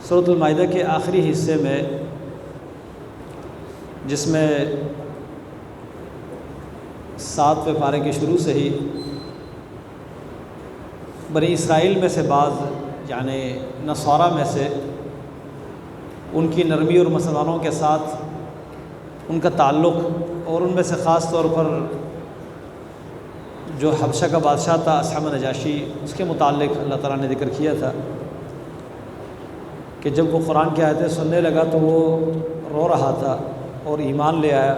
سورۃ المائدہ کے آخری حصے میں، جس میں 7ویں پارے کے شروع سے ہی بنی اسرائیل میں سے بعض یعنی نصارہ میں سے ان کی نرمی اور مسلمانوں کے ساتھ ان کا تعلق، اور ان میں سے خاص طور پر جو حبشہ کا بادشاہ تھا اصحم نجاشی، اس کے متعلق اللہ تعالیٰ نے ذکر کیا تھا کہ جب وہ قرآن کی آیتیں سننے لگا تو وہ رو رہا تھا اور ایمان لے آیا۔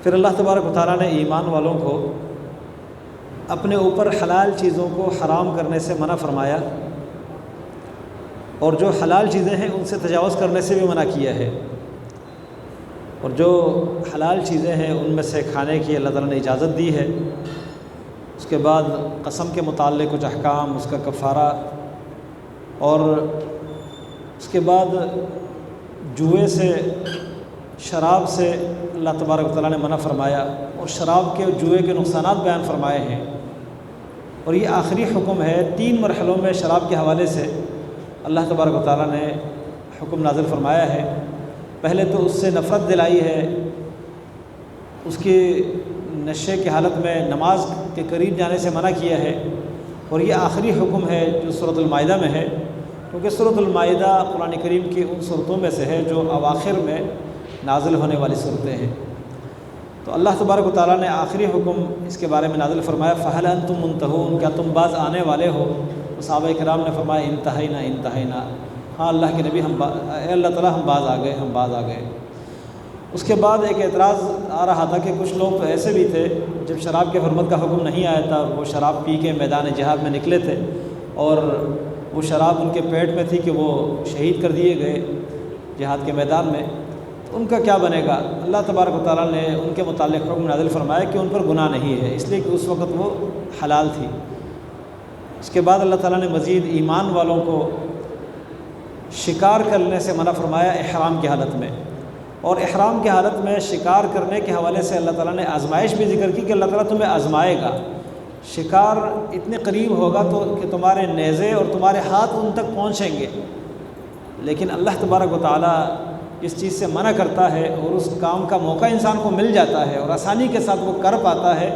پھر اللہ تبارک و تعالیٰ نے ایمان والوں کو اپنے اوپر حلال چیزوں کو حرام کرنے سے منع فرمایا، اور جو حلال چیزیں ہیں ان سے تجاوز کرنے سے بھی منع کیا ہے، اور جو حلال چیزیں ہیں ان میں سے کھانے کی اللہ تعالیٰ نے اجازت دی ہے۔ اس کے بعد قسم کے متعلق کچھ احکام، اس کا کفارہ، اور اس کے بعد جوئے سے، شراب سے اللہ تبارک و تعالیٰ نے منع فرمایا، اور شراب کے جوئے کے نقصانات بیان فرمائے ہیں۔ اور یہ آخری حکم ہے، 3 مرحلوں میں شراب کے حوالے سے اللہ تبارک و تعالیٰ نے حکم نازل فرمایا ہے۔ پہلے تو اس سے نفرت دلائی ہے، اس کے نشے کی حالت میں نماز کے قریب جانے سے منع کیا ہے، اور یہ آخری حکم ہے جو سورۃ المائدہ میں ہے، کیونکہ سورۃ المائدہ قرآن کریم کی ان صورتوں میں سے ہے جو اواخر میں نازل ہونے والی صورتیں ہیں۔ تو اللہ تبارک و تعالیٰ نے آخری حکم اس کے بارے میں نازل فرمایا، فَهَلْ أَنْتُمْ مُنْتَهُونَ، کیا تم باز آنے والے ہو؟ تو صحابہ کرام نے فرمایا انتہینا، ہاں اللہ کے نبی اے اللہ تعالیٰ ہم باز آ گئے۔ اس کے بعد ایک اعتراض آ رہا تھا کہ کچھ لوگ تو ایسے بھی تھے جب شراب کے حرمت کا حکم نہیں آیا تھا، وہ شراب پی کے میدان جہاد میں نکلے تھے، اور وہ شراب ان کے پیٹ میں تھی کہ وہ شہید کر دیے گئے جہاد کے میدان میں، تو ان کا کیا بنے گا؟ اللہ تبارک و تعالیٰ نے ان کے متعلق حکم نازل فرمایا کہ ان پر گناہ نہیں ہے، اس لیے کہ اس وقت وہ حلال تھی۔ اس کے بعد اللہ تعالیٰ نے مزید ایمان والوں کو شکار کرنے سے منع فرمایا احرام کی حالت میں، اور احرام کی حالت میں شکار کرنے کے حوالے سے اللہ تعالیٰ نے آزمائش بھی ذکر کی کہ اللہ تعالیٰ تمہیں آزمائے گا، شکار اتنے قریب ہوگا تو کہ تمہارے نیزے اور تمہارے ہاتھ ان تک پہنچیں گے، لیکن اللہ تبارک و تعالیٰ اس چیز سے منع کرتا ہے، اور اس کام کا موقع انسان کو مل جاتا ہے اور آسانی کے ساتھ وہ کر پاتا ہے،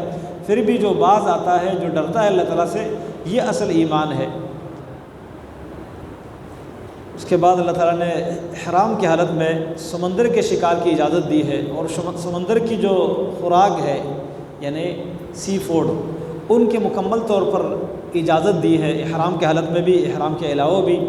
پھر بھی جو باز آتا ہے، جو ڈرتا ہے اللہ تعالیٰ سے، یہ اصل ایمان ہے۔ اس کے بعد اللہ تعالیٰ نے احرام کی حالت میں سمندر کے شکار کی اجازت دی ہے، اور سمندر کی جو خوراک ہے یعنی سی فوڈ، ان کے مکمل طور پر اجازت دی ہے، احرام کی حالت میں بھی، احرام کے علاوہ بھی۔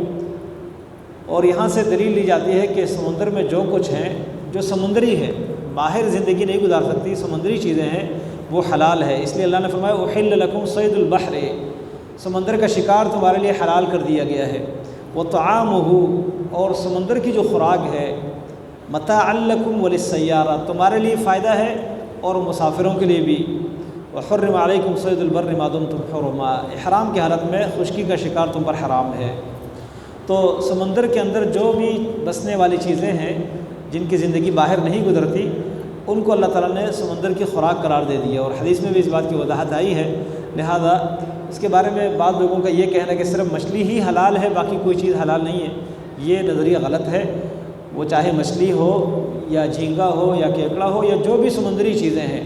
اور یہاں سے دلیل لی جاتی ہے کہ سمندر میں جو کچھ ہیں، جو سمندری ہے، باہر زندگی نہیں گزار سکتی، سمندری چیزیں ہیں، وہ حلال ہے۔ اس لیے اللہ نے فرمایا احل لکم صید البحر، سمندر کا شکار تمہارے لیے حلال کر دیا گیا ہے۔ وطعامہ، اور سمندر کی جو خوراک ہے، متاعا لکم وللسیارہ، تمہارے لیے فائدہ ہے اور مسافروں کے لیے بھی۔ وحرم علیکم صید البر ما دمتم حرما، احرام کی حالت میں خشکی کا شکار تم پر حرام ہے۔ تو سمندر کے اندر جو بھی بسنے والی چیزیں ہیں جن کی زندگی باہر نہیں گزرتی، ان کو اللہ تعالیٰ نے سمندر کی خوراک قرار دے دیا، اور حدیث میں بھی اس بات کی وضاحت آئی ہے۔ لہذا اس کے بارے میں بعض لوگوں کا یہ کہنا ہے کہ صرف مچھلی ہی حلال ہے، باقی کوئی چیز حلال نہیں ہے، یہ نظریہ غلط ہے۔ وہ چاہے مچھلی ہو یا جھینگا ہو یا کیکڑا ہو یا جو بھی سمندری چیزیں ہیں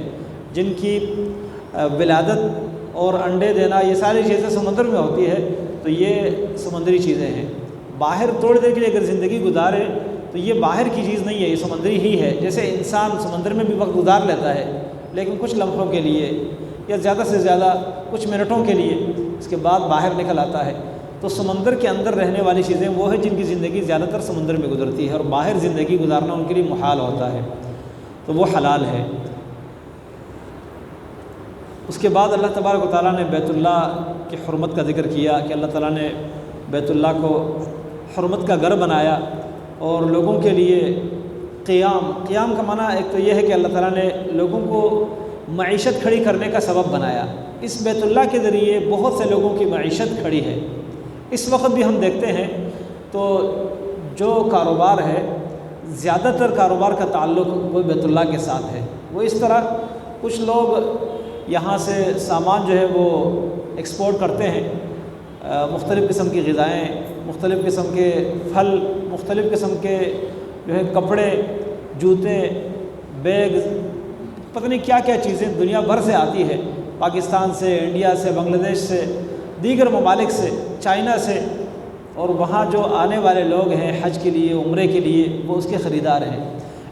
جن کی ولادت اور انڈے دینا، یہ ساری چیزیں سمندر میں ہوتی ہے، تو یہ سمندری چیزیں ہیں۔ باہر تھوڑی دیر کے لیے اگر زندگی گزارے تو یہ باہر کی چیز نہیں ہے، یہ سمندری ہی ہے۔ جیسے انسان سمندر میں بھی وقت گزار لیتا ہے، لیکن کچھ لمحوں کے لیے یا زیادہ سے زیادہ کچھ منٹوں کے لیے، اس کے بعد باہر نکل آتا ہے۔ تو سمندر کے اندر رہنے والی چیزیں وہ ہیں جن کی زندگی زیادہ تر سمندر میں گزرتی ہے، اور باہر زندگی گزارنا ان کے لیے محال ہوتا ہے، تو وہ حلال ہے۔ اس کے بعد اللہ تبارک و تعالیٰ نے بیت اللہ کی حرمت کا ذکر کیا کہ اللہ تعالیٰ نے بیت اللہ کو حرمت کا گھر بنایا، اور لوگوں کے لیے قیام کا معنی ایک تو یہ ہے کہ اللہ تعالیٰ نے لوگوں کو معیشت کھڑی کرنے کا سبب بنایا۔ اس بیت اللہ کے ذریعے بہت سے لوگوں کی معیشت کھڑی ہے۔ اس وقت بھی ہم دیکھتے ہیں تو جو کاروبار ہے، زیادہ تر کاروبار کا تعلق وہ بیت اللہ کے ساتھ ہے۔ وہ اس طرح کچھ لوگ یہاں سے سامان جو ہے وہ ایکسپورٹ کرتے ہیں، مختلف قسم کی غذائیں، مختلف قسم کے پھل، مختلف قسم کے جو ہے کپڑے، جوتے، بیگ، پتہ نہیں کیا کیا چیزیں دنیا بھر سے آتی ہے، پاکستان سے، انڈیا سے، بنگلہ دیش سے، دیگر ممالک سے، چائنا سے، اور وہاں جو آنے والے لوگ ہیں حج کے لیے، عمرے کے لیے، وہ اس کے خریدار ہیں۔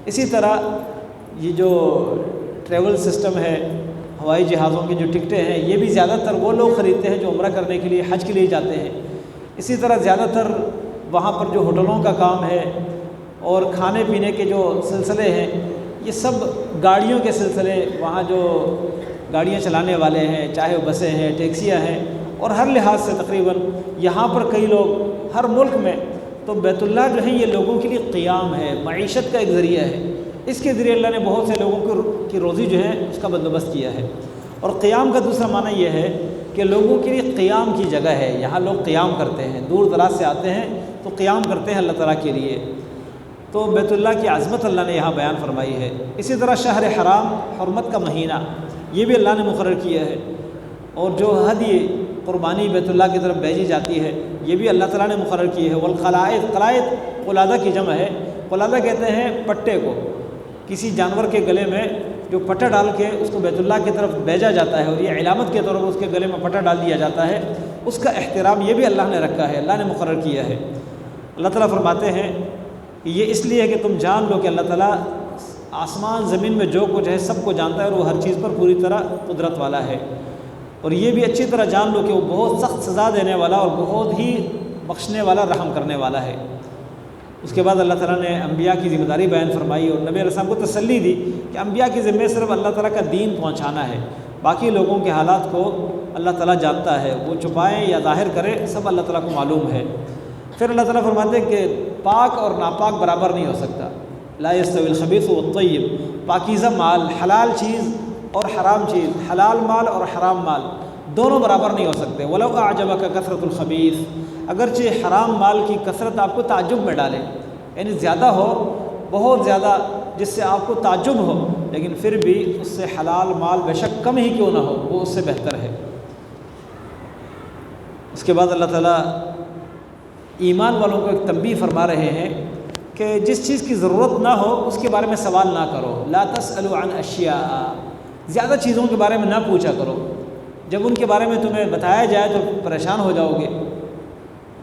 اسی طرح یہ جو ٹریول سسٹم ہے، ہوائی جہازوں کی جو ٹکٹیں ہیں، یہ بھی زیادہ تر وہ لوگ خریدتے ہیں جو عمرہ کرنے کے لیے، حج کے لیے جاتے ہیں۔ اسی طرح زیادہ تر وہاں پر جو ہوٹلوں کا کام ہے اور کھانے پینے کے جو سلسلے ہیں، یہ سب گاڑیوں کے سلسلے، وہاں جو گاڑیاں چلانے والے ہیں، چاہے وہ بسیں ہیں، ٹیکسیاں ہیں، اور ہر لحاظ سے تقریباً یہاں پر کئی لوگ ہر ملک میں، تو بیت اللہ جو ہے یہ لوگوں کے لیے قیام ہے، معیشت کا ایک ذریعہ ہے۔ اس کے ذریعے اللہ نے بہت سے لوگوں کی روزی جو ہے اس کا بندوبست کیا ہے۔ اور قیام کا دوسرا معنی یہ ہے کہ لوگوں کے لیے قیام کی جگہ ہے، یہاں لوگ قیام کرتے ہیں، دور دراز سے آتے ہیں تو قیام کرتے ہیں اللہ تعالیٰ کے لیے۔ تو بیت اللہ کی عظمت اللہ نے یہاں بیان فرمائی ہے۔ اسی طرح شہر حرام، حرمت کا مہینہ، یہ بھی اللہ نے مقرر کیا ہے، اور جو ہدی قربانی بیت اللہ کی طرف بھیجی جاتی ہے یہ بھی اللہ تعالیٰ نے مقرر کی ہے۔ والقلائد، قلائد قلادہ کی جمع ہے۔ قلادہ کہتے ہیں پٹے کو، کسی جانور کے گلے میں جو پٹا ڈال کے اس کو بیت اللہ کی طرف بھیجا جاتا ہے، اور یہ علامت کے طور پر اس کے گلے میں پٹا ڈال دیا جاتا ہے، اس کا احترام یہ بھی اللہ نے رکھا ہے، اللہ نے مقرر کیا ہے۔ اللہ تعالیٰ فرماتے ہیں کہ یہ اس لیے ہے کہ تم جان لو کہ اللہ تعالیٰ آسمان زمین میں جو کچھ ہے سب کو جانتا ہے، اور وہ ہر چیز پر پوری طرح قدرت والا ہے۔ اور یہ بھی اچھی طرح جان لو کہ وہ بہت سخت سزا دینے والا اور بہت ہی بخشنے والا، رحم کرنے والا ہے۔ اس کے بعد اللہ تعالیٰ نے انبیاء کی ذمہ داری بیان فرمائی، اور نبی علیہ السلام کو تسلی دی کہ انبیاء کی ذمہ صرف اللہ تعالیٰ کا دین پہنچانا ہے، باقی لوگوں کے حالات کو اللہ تعالیٰ جانتا ہے، وہ چھپائیں یا ظاہر کرے سب اللہ تعالیٰ کو معلوم ہے۔ پھر اللہ تعالیٰ فرماتے ہیں کہ پاک اور ناپاک برابر نہیں ہو سکتا، لا یستوی الخبیث والطیب، پاکیزہ مال، حلال چیز اور حرام چیز، حلال مال اور حرام مال دونوں برابر نہیں ہو سکتے۔ وَلَوْ أَعْجَبَكَ كَثْرَةُ الْخَبِيثِ، اگرچہ حرام مال کی کثرت آپ کو تعجب میں ڈالے، یعنی زیادہ ہو، بہت زیادہ، جس سے آپ کو تعجب ہو، لیکن پھر بھی اس سے حلال مال بے شک کم ہی کیوں نہ ہو وہ اس سے بہتر ہے۔ اس کے بعد اللہ تعالیٰ ایمان والوں کو ایک تنبیہ فرما رہے ہیں کہ جس چیز کی ضرورت نہ ہو اس کے بارے میں سوال نہ کرو، لا تسألوا عن اشیاء، زیادہ چیزوں کے بارے میں نہ پوچھا کرو، جب ان کے بارے میں تمہیں بتایا جائے تو پریشان ہو جاؤ گے۔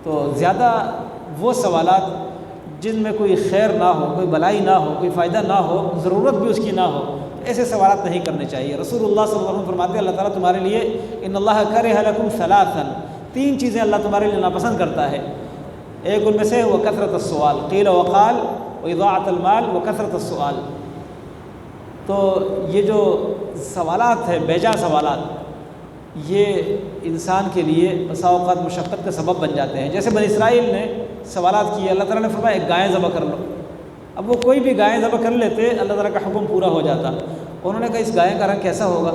تو زیادہ وہ سوالات جن میں کوئی خیر نہ ہو، کوئی بلائی نہ ہو، کوئی فائدہ نہ ہو، ضرورت بھی اس کی نہ ہو، ایسے سوالات نہیں کرنے چاہیے۔ رسول اللہ صلی اللہ علیہ وسلم فرماتے ہیں اللہ تعالیٰ تمہارے لیے ان اللہ کرہ لکم ثلاثا، تین چیزیں اللہ تمہارے لیے ناپسند کرتا ہے۔ ایک ان میں سے وہ کثرت السؤال، قیل وقال واضاعۃ المال وکثرت السؤال۔ تو یہ جو سوالات ہیں، بیجا سوالات، یہ انسان کے لیے بسا اوقات مشقت کا سبب بن جاتے ہیں۔ جیسے بنی اسرائیل نے سوالات کیے، اللہ تعالیٰ نے فرمایا ایک گائے ذبح کر لو، اب وہ کوئی بھی گائے ذبح کر لیتے اللہ تعالیٰ کا حکم پورا ہو جاتا۔ انہوں نے کہا اس گائے کا رنگ کیسا ہوگا،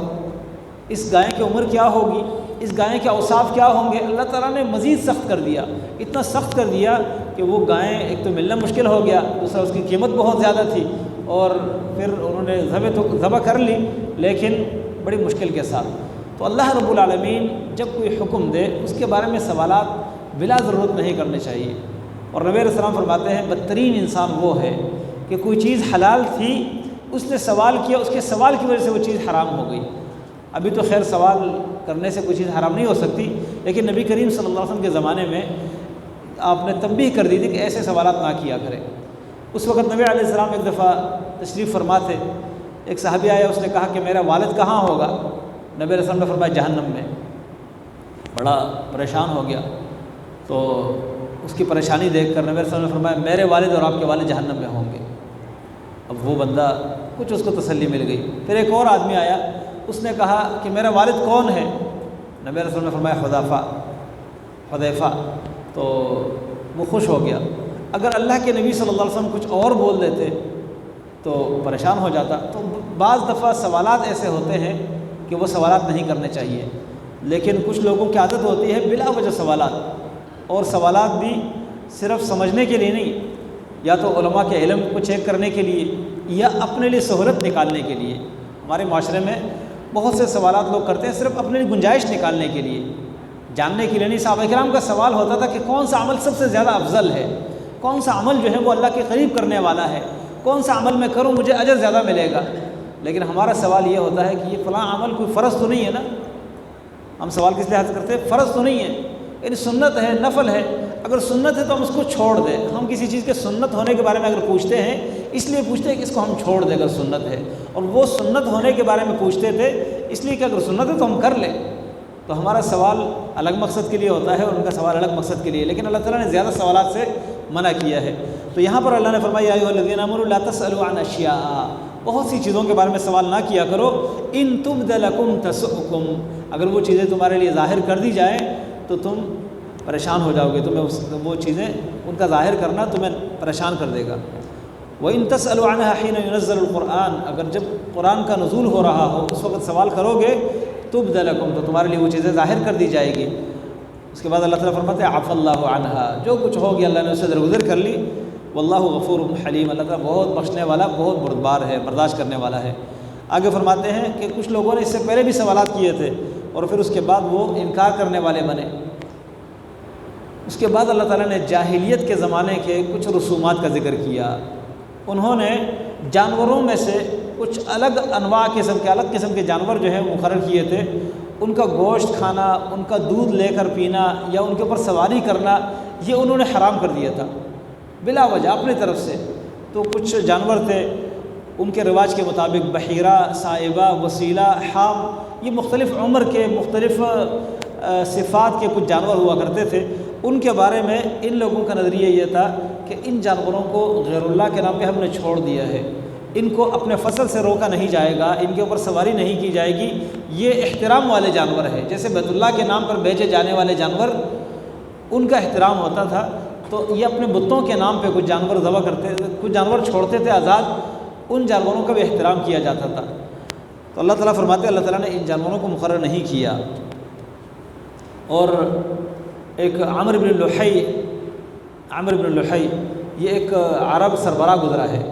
اس گائے کی عمر کیا ہوگی، اس گائے کے اوصاف کیا ہوں گے۔ اللہ تعالیٰ نے مزید سخت کر دیا، اتنا سخت کر دیا کہ وہ گائیں ایک تو ملنا مشکل ہو گیا، دوسرا اس کی قیمت بہت زیادہ تھی، اور پھر انہوں نے ذبح کر لی لیکن بڑی مشکل کے ساتھ۔ تو اللہ رب العالمین جب کوئی حکم دے اس کے بارے میں سوالات بلا ضرورت نہیں کرنے چاہیے۔ اور نبی علیہ السلام فرماتے ہیں بدترین انسان وہ ہے کہ کوئی چیز حلال تھی، اس نے سوال کیا، اس کے سوال کی وجہ سے وہ چیز حرام ہو گئی۔ ابھی تو خیر سوال کرنے سے کوئی چیز حرام نہیں ہو سکتی، لیکن نبی کریم صلی اللہ علیہ وسلم کے زمانے میں آپ نے تنبیہ کر دی تھی کہ ایسے سوالات نہ کیا کریں۔ اس وقت نبی علیہ السلام ایک دفعہ تشریف فرما تھے، ایک صحابی آیا، اس نے کہا کہ میرا والد کہاں ہوگا؟ نبی علیہ السلام نے فرمایا جہنم میں۔ بڑا پریشان ہو گیا، تو اس کی پریشانی دیکھ کر نبی علیہ السلام نے فرمایا میرے والد اور آپ کے والد جہنم میں ہوں گے۔ اب وہ بندہ کچھ اس کو تسلی مل گئی۔ پھر ایک اور آدمی آیا، اس نے کہا کہ میرا والد کون ہے؟ نبی علیہ السلام نے فرمایا حذیفہ۔ تو وہ خوش ہو گیا۔ اگر اللہ کے نبی صلی اللہ علیہ وسلم کچھ اور بول دیتے تو پریشان ہو جاتا۔ تو بعض دفعہ سوالات ایسے ہوتے ہیں کہ وہ سوالات نہیں کرنے چاہیے، لیکن کچھ لوگوں کی عادت ہوتی ہے بلا وجہ سوالات، اور سوالات بھی صرف سمجھنے کے لیے نہیں، یا تو علماء کے علم کو چیک کرنے کے لیے یا اپنے لیے سہولت نکالنے کے لیے۔ ہمارے معاشرے میں بہت سے سوالات لوگ کرتے ہیں صرف اپنے لیے گنجائش نکالنے کے لیے، جاننے کے لیے نہیں. صحابہ کرام کا سوال ہوتا تھا کہ کون سا عمل سب سے زیادہ افضل ہے, کون سا عمل جو ہے وہ اللہ کے قریب کرنے والا ہے, کون سا عمل میں کروں مجھے اجر زیادہ ملے گا. لیکن ہمارا سوال یہ ہوتا ہے کہ یہ فلاں عمل کوئی فرض تو نہیں ہے نا. ہم سوال کس لحاظ سے کرتے ہیں؟ فرض تو نہیں ہے, یعنی سنت ہے, نفل ہے. اگر سنت ہے تو ہم اس کو چھوڑ دیں. ہم کسی چیز کے سنت ہونے کے بارے میں اگر پوچھتے ہیں اس لیے پوچھتے ہیں کہ اس کو ہم چھوڑ دیں اگر سنت ہے, اور وہ سنت ہونے کے بارے میں پوچھتے تھے اس لیے کہ اگر سنت ہے تو ہم کر لیں. تو ہمارا سوال الگ مقصد کے لیے ہوتا ہے اور ان کا سوال الگ مقصد کے لیے. لیکن اللہ تعالیٰ نے زیادہ سوالات سے منع کیا ہے. تو یہاں پر اللہ نے فرمایا یا ایھا الذین آمنوا لا تسألوا عن اشیاء, بہت سی چیزوں کے بارے میں سوال نہ کیا کرو. ان تبد لکم تسؤکم, اگر وہ چیزیں تمہارے لیے ظاہر کر دی جائیں تو تم پریشان ہو جاؤ گے, تمہیں وہ چیزیں ان کا ظاہر کرنا تمہیں پریشان کر دے گا. وَإِن تَسْأَلُوا عَنْهَا حِينَ يُنَزَّلُ الْقُرْآنُ, اگر جب قرآن کا نزول ہو رہا ہو اس وقت سوال کرو گے تبد لکم, تو تمہارے لیے وہ چیزیں ظاہر کر دی جائے گی. اس کے بعد اللہ تعالیٰ فرماتے ہیں عفا اللہ عنہا, جو کچھ ہو گیا اللہ نے اسے درگزر کر لی. واللہ غفور حلیم, اللہ تعالیٰ بہت بخشنے والا, بہت بردبار ہے, برداشت کرنے والا ہے. آگے فرماتے ہیں کہ کچھ لوگوں نے اس سے پہلے بھی سوالات کیے تھے اور پھر اس کے بعد وہ انکار کرنے والے بنے. اس کے بعد اللہ تعالیٰ نے جاہلیت کے زمانے کے کچھ رسومات کا ذکر کیا. انہوں نے جانوروں میں سے کچھ الگ انواع الگ قسم کے جانور جو ہیں مقرر کیے تھے. ان کا گوشت کھانا, ان کا دودھ لے کر پینا یا ان کے اوپر سواری کرنا, یہ انہوں نے حرام کر دیا تھا بلا وجہ اپنی طرف سے. تو کچھ جانور تھے ان کے رواج کے مطابق بحیرہ, صائبہ, وسیلہ, حام, یہ مختلف عمر کے مختلف صفات کے کچھ جانور ہوا کرتے تھے. ان کے بارے میں ان لوگوں کا نظریہ یہ تھا کہ ان جانوروں کو غیر اللہ کے نام پہ ہم نے چھوڑ دیا ہے, ان کو اپنے فصل سے روکا نہیں جائے گا, ان کے اوپر سواری نہیں کی جائے گی. یہ احترام والے جانور ہیں, جیسے بیت اللہ کے نام پر بیچے جانے والے جانور ان کا احترام ہوتا تھا. تو یہ اپنے بتوں کے نام پہ کچھ جانور ذبح کرتے, کچھ جانور چھوڑتے تھے آزاد, ان جانوروں کا بھی احترام کیا جاتا تھا. تو اللہ تعالیٰ فرماتے ہیں اللہ تعالیٰ نے ان جانوروں کو مقرر نہیں کیا. اور ایک عامر بن لحی یہ ایک عرب سربراہ گزرا ہے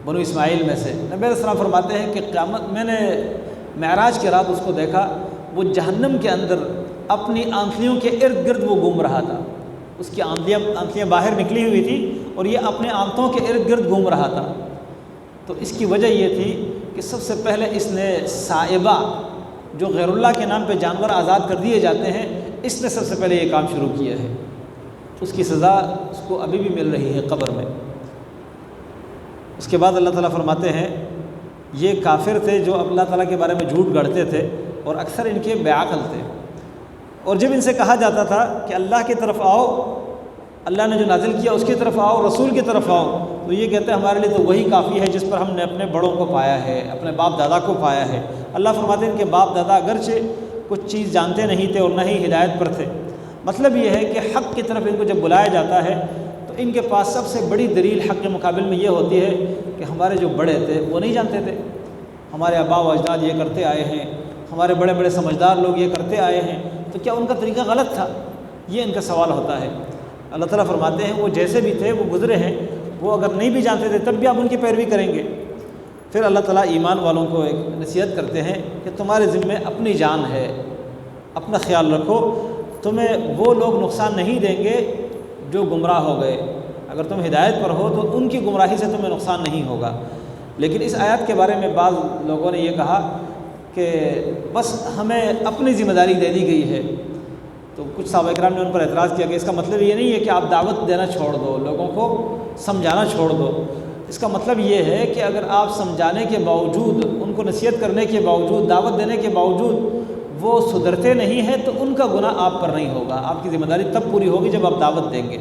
بنو اسماعیل میں سے. نبی علیہ السلام فرماتے ہیں کہ قیامت میں نے معراج کی رات اس کو دیکھا, وہ جہنم کے اندر اپنی آنکھیوں کے ارد گرد وہ گھوم رہا تھا. اس کی آنکھیں باہر نکلی ہوئی تھی اور یہ اپنے آنتوں کے ارد گرد گھوم رہا تھا. تو اس کی وجہ یہ تھی کہ سب سے پہلے اس نے صائبہ, جو غیر اللہ کے نام پہ جانور آزاد کر دیے جاتے ہیں, اس نے سب سے پہلے یہ کام شروع کیا ہے. اس کی سزا اس کو ابھی بھی مل رہی ہے قبر میں. اس کے بعد اللہ تعالیٰ فرماتے ہیں یہ کافر تھے جو اللہ تعالیٰ کے بارے میں جھوٹ گڑھتے تھے اور اکثر ان کے بے عقل تھے. اور جب ان سے کہا جاتا تھا کہ اللہ کی طرف آؤ, اللہ نے جو نازل کیا اس کی طرف آؤ, رسول کی طرف آؤ, تو یہ کہتے ہیں ہمارے لیے تو وہی کافی ہے جس پر ہم نے اپنے بڑوں کو پایا ہے, اپنے باپ دادا کو پایا ہے. اللہ فرماتے ہیں ان کے باپ دادا اگرچہ کچھ چیز جانتے نہیں تھے اور نہ ہی ہدایت پر تھے. مطلب یہ ہے کہ حق کی طرف ان کو جب بلایا جاتا ہے تو ان کے پاس سب سے بڑی دلیل حق کے مقابل میں یہ ہوتی ہے کہ ہمارے جو بڑے تھے وہ نہیں جانتے تھے, ہمارے آباء و اجداد یہ کرتے آئے ہیں, ہمارے بڑے بڑے سمجھدار لوگ یہ کرتے آئے ہیں, تو کیا ان کا طریقہ غلط تھا؟ یہ ان کا سوال ہوتا ہے. اللہ تعالیٰ فرماتے ہیں وہ جیسے بھی تھے وہ گزرے ہیں, وہ اگر نہیں بھی جانتے تھے تب بھی آپ ان کی پیروی کریں گے. پھر اللہ تعالیٰ ایمان والوں کو ایک نصیحت کرتے ہیں کہ تمہارے ذمے اپنی جان ہے, اپنا خیال رکھو, تمہیں وہ لوگ نقصان نہیں دیں گے جو گمراہ ہو گئے. اگر تم ہدایت پر ہو تو ان کی گمراہی سے تمہیں نقصان نہیں ہوگا. لیکن اس آیات کے بارے میں بعض لوگوں نے یہ کہا کہ بس ہمیں اپنی ذمہ داری دے دی گئی ہے. تو کچھ صحابہ کرام نے ان پر اعتراض کیا کہ اس کا مطلب یہ نہیں ہے کہ آپ دعوت دینا چھوڑ دو, لوگوں کو سمجھانا چھوڑ دو. اس کا مطلب یہ ہے کہ اگر آپ سمجھانے کے باوجود, ان کو نصیحت کرنے کے باوجود, دعوت دینے کے باوجود وہ سدھرتے نہیں ہیں تو ان کا گناہ آپ پر نہیں ہوگا. آپ کی ذمہ داری تب پوری ہوگی جب آپ دعوت دیں گے.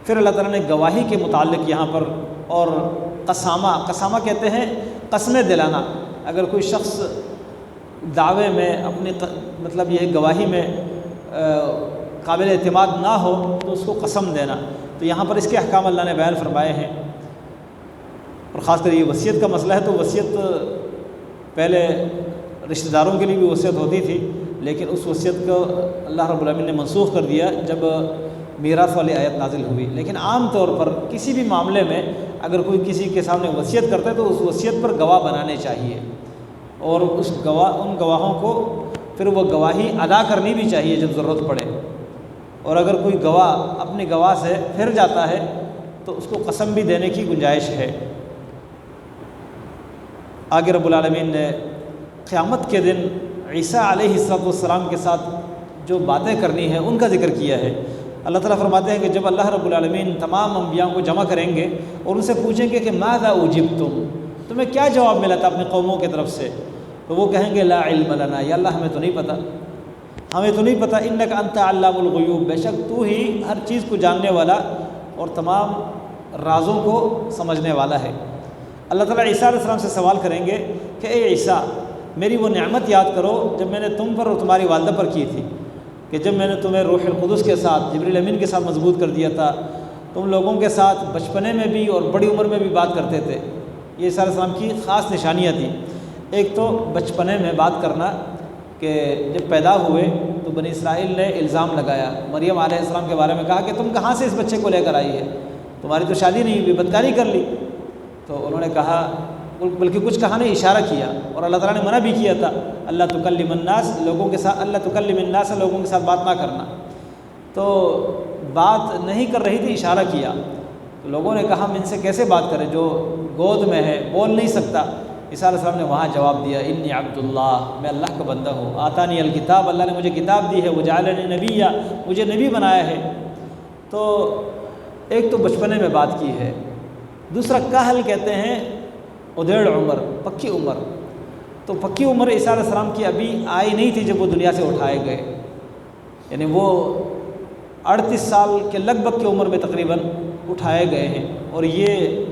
پھر اللہ تعالیٰ نے گواہی کے متعلق یہاں پر, اور قسامہ کہتے ہیں قسمیں دلانا. اگر کوئی شخص دعوے میں اپنی مطلب یہ گواہی میں قابل اعتماد نہ ہو تو اس کو قسم دینا. تو یہاں پر اس کے احکام اللہ نے بیان فرمائے ہیں. اور خاص کر یہ وصیت کا مسئلہ ہے تو وصیت پہلے رشتہ داروں کے لیے بھی وصیت ہوتی تھی, لیکن اس وصیت کو اللہ رب العالمین نے منسوخ کر دیا جب میراث والی آیت نازل ہوئی. لیکن عام طور پر کسی بھی معاملے میں اگر کوئی کسی کے سامنے وصیت کرتا ہے تو اس وصیت پر گواہ بنانے چاہیے, اور ان گواہوں کو پھر وہ گواہی ادا کرنی بھی چاہیے جب ضرورت پڑے، اور اگر کوئی گواہ اپنی گواہ سے پھر جاتا ہے تو اس کو قسم بھی دینے کی گنجائش ہے۔ آگے رب العالمین نے قیامت کے دن عیسیٰ علیہ السلام کے ساتھ جو باتیں کرنی ہیں ان کا ذکر کیا ہے۔ اللہ تعالیٰ فرماتے ہیں کہ جب اللہ رب العالمین تمام انبیاء کو جمع کریں گے اور ان سے پوچھیں گے کہ ماذا اجبتم، تمہیں کیا جواب ملا تھا اپنی قوموں کی طرف سے، تو وہ کہیں گے لا علم لنا، یا اللہ ہمیں تو نہیں پتہ، ہمیں تو نہیں پتہ، انک انت علام الغیوب، بے شک تو ہی ہر چیز کو جاننے والا اور تمام رازوں کو سمجھنے والا ہے۔ اللہ تعالیٰ عیسیٰ علیہ السلام سے سوال کریں گے کہ اے عیسیٰ، میری وہ نعمت یاد کرو جب میں نے تم پر اور تمہاری والدہ پر کی تھی، کہ جب میں نے تمہیں روح القدس کے ساتھ جبریل امین کے ساتھ مضبوط کر دیا تھا، تم لوگوں کے ساتھ بچپنے میں بھی اور بڑی عمر میں بھی بات کرتے تھے۔ یہ عیسیٰ علیہ السلام کی خاص نشانیاں تھیں۔ ایک تو بچپنے میں بات کرنا، کہ جب پیدا ہوئے تو بنی اسرائیل نے الزام لگایا، مریم علیہ السلام کے بارے میں کہا کہ تم کہاں سے اس بچے کو لے کر آئی ہے، تمہاری تو شادی نہیں ہوئی، بدکاری کر لی۔ تو انہوں نے کہا، بلکہ کچھ کہا نہیں، اشارہ کیا، اور اللہ تعالیٰ نے منع بھی کیا تھا، اللہ تکلم الناس، لوگوں کے ساتھ، اللہ تکلم الناس، لوگوں کے ساتھ بات نہ کرنا۔ تو بات نہیں کر رہی تھی، اشارہ کیا، تو لوگوں نے کہا ہم ان سے کیسے بات کریں جو گود میں ہے، بول نہیں سکتا۔ عیسیٰ علیہ السلام نے وہاں جواب دیا، انی عبداللہ، میں اللہ کا بندہ ہوں، آتانی الکتاب، اللہ نے مجھے کتاب دی ہے، وجعلنی نبیّ، مجھے نبی بنایا ہے۔ تو ایک تو بچپنے میں بات کی ہے، دوسرا کہل کہتے ہیں ادھیڑ عمر، پکی عمر۔ تو پکی عمر عیسیٰ علیہ السلام کی ابھی آئی نہیں تھی جب وہ دنیا سے اٹھائے گئے، یعنی وہ 38 سال کے لگ بھگ کی عمر میں تقریباً اٹھائے گئے ہیں، اور یہ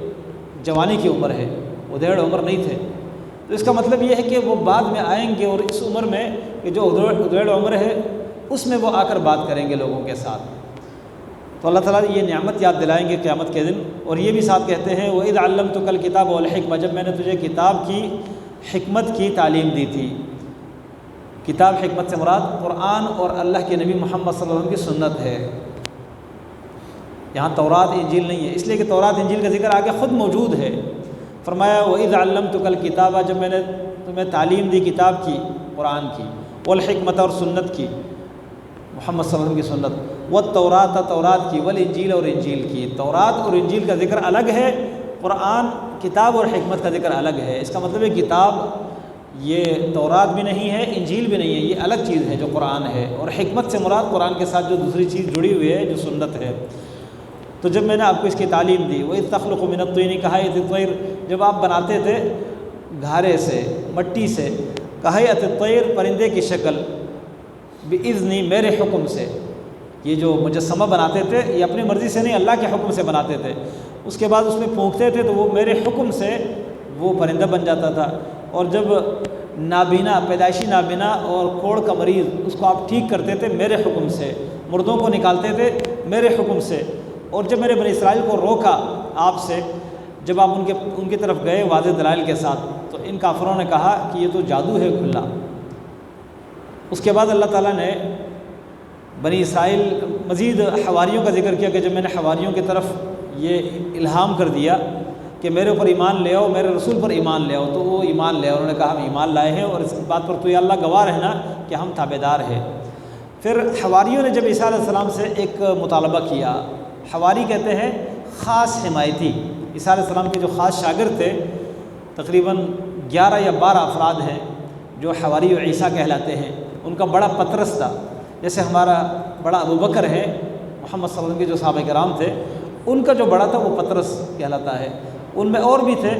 جوانی کی عمر ہے، ادھیڑ عمر نہیں تھے۔ تو اس کا مطلب یہ ہے کہ وہ بعد میں آئیں گے، اور اس عمر میں کہ جو ادھیڑ عمر ہے اس میں وہ آ کر بات کریں گے لوگوں کے ساتھ۔ تو اللہ تعالیٰ یہ نعمت یاد دلائیں گے قیامت کے دن، اور یہ بھی ساتھ کہتے ہیں وَإِذْ عَلَّمْتُكَ الْكِتَابَ وَالْحِكْمَةَ، جب میں نے تجھے کتاب کی حکمت کی تعلیم دی تھی۔ کتاب حکمت سے مراد قرآن اور اللہ کے نبی محمد صلی اللہ علیہ وسلم کی سنت ہے، یہاں تورات انجیل نہیں ہے، اس لیے کہ تورات انجیل کا ذکر آگے خود موجود ہے۔ فرمایا وَإِذْ عَلَّمْتُكَ الْكِتَابَ، جب میں نے تمہیں تعلیم دی کتاب کی، قرآن کی، والحکمت، اور سنت کی، محمد صلی اللہ علیہ وسلم کی سنت، والتوراۃ، تورات کی، والانجیل، اور انجیل کی۔ تورات اور انجیل کا ذکر الگ ہے، قرآن، کتاب اور حکمت کا ذکر الگ ہے۔ اس کا مطلب ہے کتاب یہ تورات بھی نہیں ہے، انجیل بھی نہیں ہے، یہ الگ چیز ہے جو قرآن ہے، اور حکمت سے مراد قرآن کے ساتھ جو دوسری چیز جڑی ہوئی ہے جو سنت ہے۔ تو جب میں نے آپ کو اس کی تعلیم دی، وَإِذْ تَخْلُقُ مِنَ الطِّينِ كَهَيْئَةِ الطَّيْرِ، جب آپ بناتے تھے گھارے سے، مٹی سے، كَهَيْئَةِ الطَّيْرِ، پرندے کی شکل، بِإِذْنِ، میرے حکم سے۔ یہ جو مجسمہ بناتے تھے یہ اپنی مرضی سے نہیں، اللہ کے حکم سے بناتے تھے، اس کے بعد اس میں پھونکتے تھے تو وہ میرے حکم سے وہ پرندہ بن جاتا تھا۔ اور جب نابینا، پیدائشی نابینا اور کوڑ کا مریض، اس کو آپ ٹھیک کرتے تھے میرے حکم سے، مردوں کو نکالتے تھے میرے حکم سے۔ اور جب میرے بنی اسرائیل کو روکا آپ سے، جب آپ ان کی طرف گئے واضح دلائل کے ساتھ، تو ان کافروں نے کہا کہ یہ تو جادو ہے کھلا۔ اس کے بعد اللہ تعالیٰ نے بنی اسرائیل مزید حواریوں کا ذکر کیا، کہ جب میں نے حواریوں کی طرف یہ الہام کر دیا کہ میرے اوپر ایمان لے آؤ، میرے رسول پر ایمان لے آؤ، تو وہ ایمان لے آؤ۔ انہوں نے کہا ہم ایمان لائے ہیں، اور اس بات پر تو یا اللہ گواہ رہنا کہ ہم تابعدار ہیں۔ پھر حواریوں نے جب عیسیٰ علیہ السلام سے ایک مطالبہ کیا، حواری کہتے ہیں خاص حمایتی، عیسیٰ علیہ السلام کے جو خاص شاگرد تھے، تقریباً 11 یا 12 افراد ہیں جو حواری و عیسیٰ کہلاتے ہیں۔ ان کا بڑا پطرس تھا، جیسے ہمارا بڑا ابو بکر ہے، محمد صلی اللہ علیہ وسلم کے جو صحابہ کرام تھے، ان کا جو بڑا تھا وہ پطرس کہلاتا ہے۔ ان میں اور بھی تھے،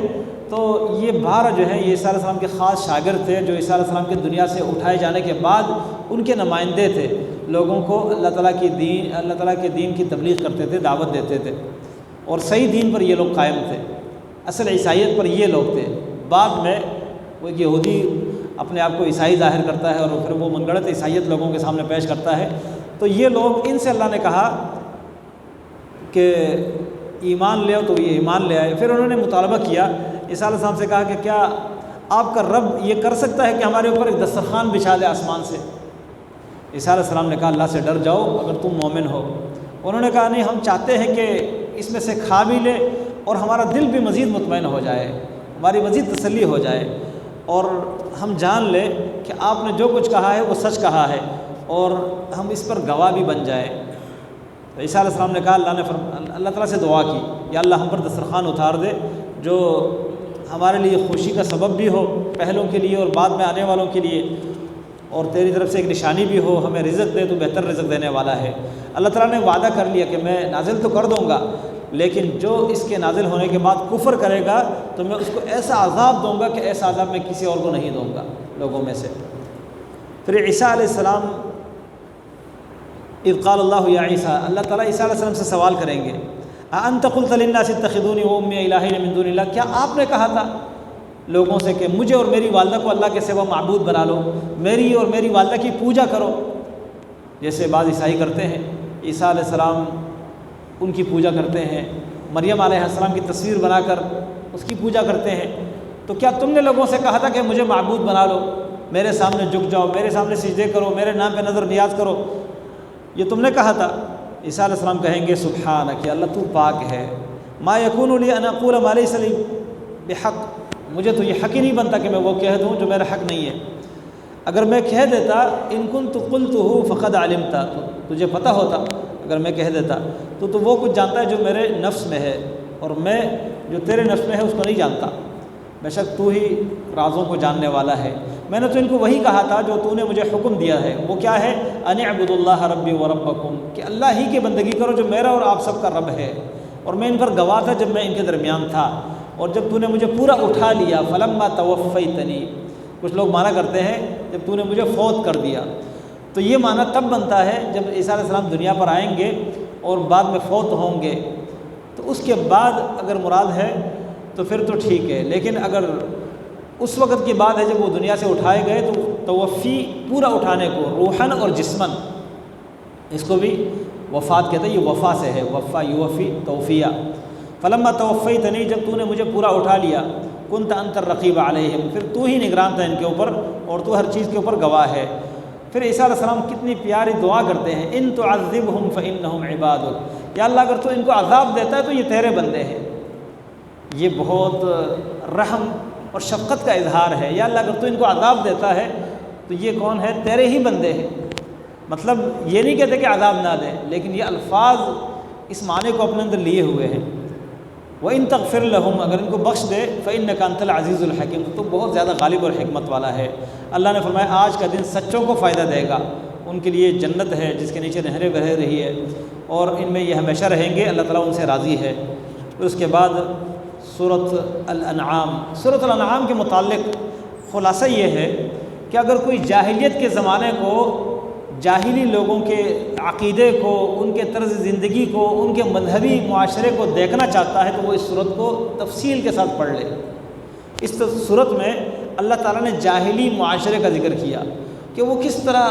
تو یہ 12 جو ہیں یہ عیسیٰ علیہ السلام کے خاص شاگرد تھے، جو عیسیٰ علیہ السلام کے دنیا سے اٹھائے جانے کے بعد ان کے نمائندے تھے، لوگوں کو اللہ تعالیٰ کے دین کی تبلیغ کرتے تھے، دعوت دیتے تھے، اور صحیح دین پر یہ لوگ قائم تھے، اصل عیسائیت پر یہ لوگ تھے۔ بعد میں وہ ایک یہودی اپنے آپ کو عیسائی ظاہر کرتا ہے، اور پھر وہ من گڑت عیسائیت لوگوں کے سامنے پیش کرتا ہے۔ تو یہ لوگ، ان سے اللہ نے کہا کہ ایمان لے آؤ، تو یہ ایمان لے آئے۔ پھر انہوں نے مطالبہ کیا، عیسیٰ علیہ السلام سے کہا کہ کیا آپ کا رب یہ کر سکتا ہے کہ ہمارے اوپر ایک دسترخوان بچھا دے آسمان سے؟ عیسیٰ علیہ السلام نے کہا اللہ سے ڈر جاؤ اگر تم مومن ہو۔ انہوں نے کہا نہیں، ہم چاہتے ہیں کہ اس میں سے کھا بھی لے اور ہمارا دل بھی مزید مطمئن ہو جائے، ہماری مزید تسلی ہو جائے۔ اور ہم جان لیں کہ آپ نے جو کچھ کہا ہے وہ سچ کہا ہے، اور ہم اس پر گواہ بھی بن جائیں۔ تو عیسیٰ علیہ السلام نے کہا، اللہ تعالیٰ سے دعا کی، یا اللہ ہم پر دسترخوان اتار دے جو ہمارے لیے خوشی کا سبب بھی ہو، پہلوں کے لیے اور بعد میں آنے والوں کے لیے، اور تیری طرف سے ایک نشانی بھی ہو، ہمیں رزق دے، تو بہتر رزق دینے والا ہے۔ اللہ تعالیٰ نے وعدہ کر لیا کہ میں نازل تو کر دوں گا، لیکن جو اس کے نازل ہونے کے بعد کفر کرے گا تو میں اس کو ایسا عذاب دوں گا کہ ایسا عذاب میں کسی اور کو نہیں دوں گا لوگوں میں سے۔ پھر عیسیٰ علیہ السلام، اذ قال اللہ یا عیسیٰ، اللہ تعالیٰ عیسیٰ علیہ السلام سے سوال کریں گے، اَأَنْتَ قُلْتَ لِلنَّاسِ اتَّخِذُونِي وَأُمِّيَ إِلَٰهَيْنِ مِن دُونِ اللَّهِ، کیا آپ نے کہا تھا لوگوں سے کہ مجھے اور میری والدہ کو اللہ کے سوا معبود بنا لو، میری اور میری والدہ کی پوجا کرو، جیسے بعض عیسائی کرتے ہیں۔ عیسیٰ علیہ السلام ان کی پوجا کرتے ہیں، مریم علیہ السلام کی تصویر بنا کر اس کی پوجا کرتے ہیں۔ تو کیا تم نے لوگوں سے کہا تھا کہ مجھے معبود بنا لو، میرے سامنے جھک جاؤ، میرے سامنے سجدے کرو، میرے نام پہ نظر نیاز کرو، یہ تم نے کہا تھا؟ عیسیٰ علیہ السلام کہیں گے سبحانک، کہ اللہ تو پاک ہے، ما یکون لی ان اقول ما لیس لی بحق، مجھے تو یہ حق ہی نہیں بنتا کہ میں وہ کہہ دوں جو میرا حق نہیں ہے۔ اگر میں کہہ دیتا ان کنت قلتہ فقد علمت، تو تجھے پتہ ہوتا اگر میں کہہ دیتا تو وہ کچھ جانتا ہے جو میرے نفس میں ہے، اور میں جو تیرے نفس میں ہے اس کو نہیں جانتا، بے شک تو ہی رازوں کو جاننے والا ہے۔ میں نے تو ان کو وہی کہا تھا جو تو نے مجھے حکم دیا ہے، وہ کیا ہے؟ ان اعبدوا اللہ ربی و ربکم، کہ اللہ ہی کی بندگی کرو جو میرا اور آپ سب کا رب ہے۔ اور میں ان پر گواہ تھا جب میں ان کے درمیان تھا، اور جب تو نے مجھے پورا اٹھا لیا، فلما توفیتنی، کچھ لوگ مانا کرتے ہیں جب تو نے مجھے فوت کر دیا، تو یہ معنی تب بنتا ہے جب عیسیٰ علیہ السلام دنیا پر آئیں گے اور بعد میں فوت ہوں گے، تو اس کے بعد اگر مراد ہے تو پھر تو ٹھیک ہے، لیکن اگر اس وقت کی بات ہے جب وہ دنیا سے اٹھائے گئے تو توفی پورا اٹھانے کو، روحن اور جسمن، اس کو بھی وفات کہتے ہیں، یہ وفا سے ہے، وفا یوفی توفیہ۔ فلما توفیتنی، جب تو نے مجھے پورا اٹھا لیا، کنت انت الرقیب علیہم، پھر تو ہی نگران تھا ان کے اوپر اور تو ہر چیز کے اوپر گواہ ہے۔ پھر عیسیٰ علیہ السلام کتنی پیاری دعا کرتے ہیں، ان تعذبہم فانہم عبادک، یا اللہ اگر تو ان کو عذاب دیتا ہے تو یہ تیرے بندے ہیں۔ یہ بہت رحم اور شفقت کا اظہار ہے، یا اللہ اگر تو ان کو عذاب دیتا ہے تو یہ کون ہے؟ تیرے ہی بندے ہیں۔ مطلب یہ نہیں کہتے کہ عذاب نہ دے، لیکن یہ الفاظ اس معنی کو اپنے اندر لیے ہوئے ہیں۔ وَإِن تَغْفِرْ لَهُمْ، اگر ان کو بخش دے، فَإِنَّكَ أَنْتَ الْعَزِيزُ الْحَكِيمُ، تو بہت زیادہ غالب اور حکمت والا ہے۔ اللہ نے فرمایا آج کا دن سچوں کو فائدہ دے گا، ان کے لیے جنت ہے جس کے نیچے نہریں بہہ رہی ہے، اور ان میں یہ ہمیشہ رہیں گے، اللہ تعالیٰ ان سے راضی ہے۔ پھر اس کے بعد سورۃ الانعام، سورۃ الانعام کے متعلق خلاصہ یہ ہے کہ اگر کوئی جاہلیت کے زمانے کو، جاہلی لوگوں کے عقیدے کو، ان کے طرز زندگی کو، ان کے مذہبی معاشرے کو دیکھنا چاہتا ہے تو وہ اس صورت کو تفصیل کے ساتھ پڑھ لے۔ اس صورت میں اللہ تعالیٰ نے جاہلی معاشرے کا ذکر کیا کہ وہ کس طرح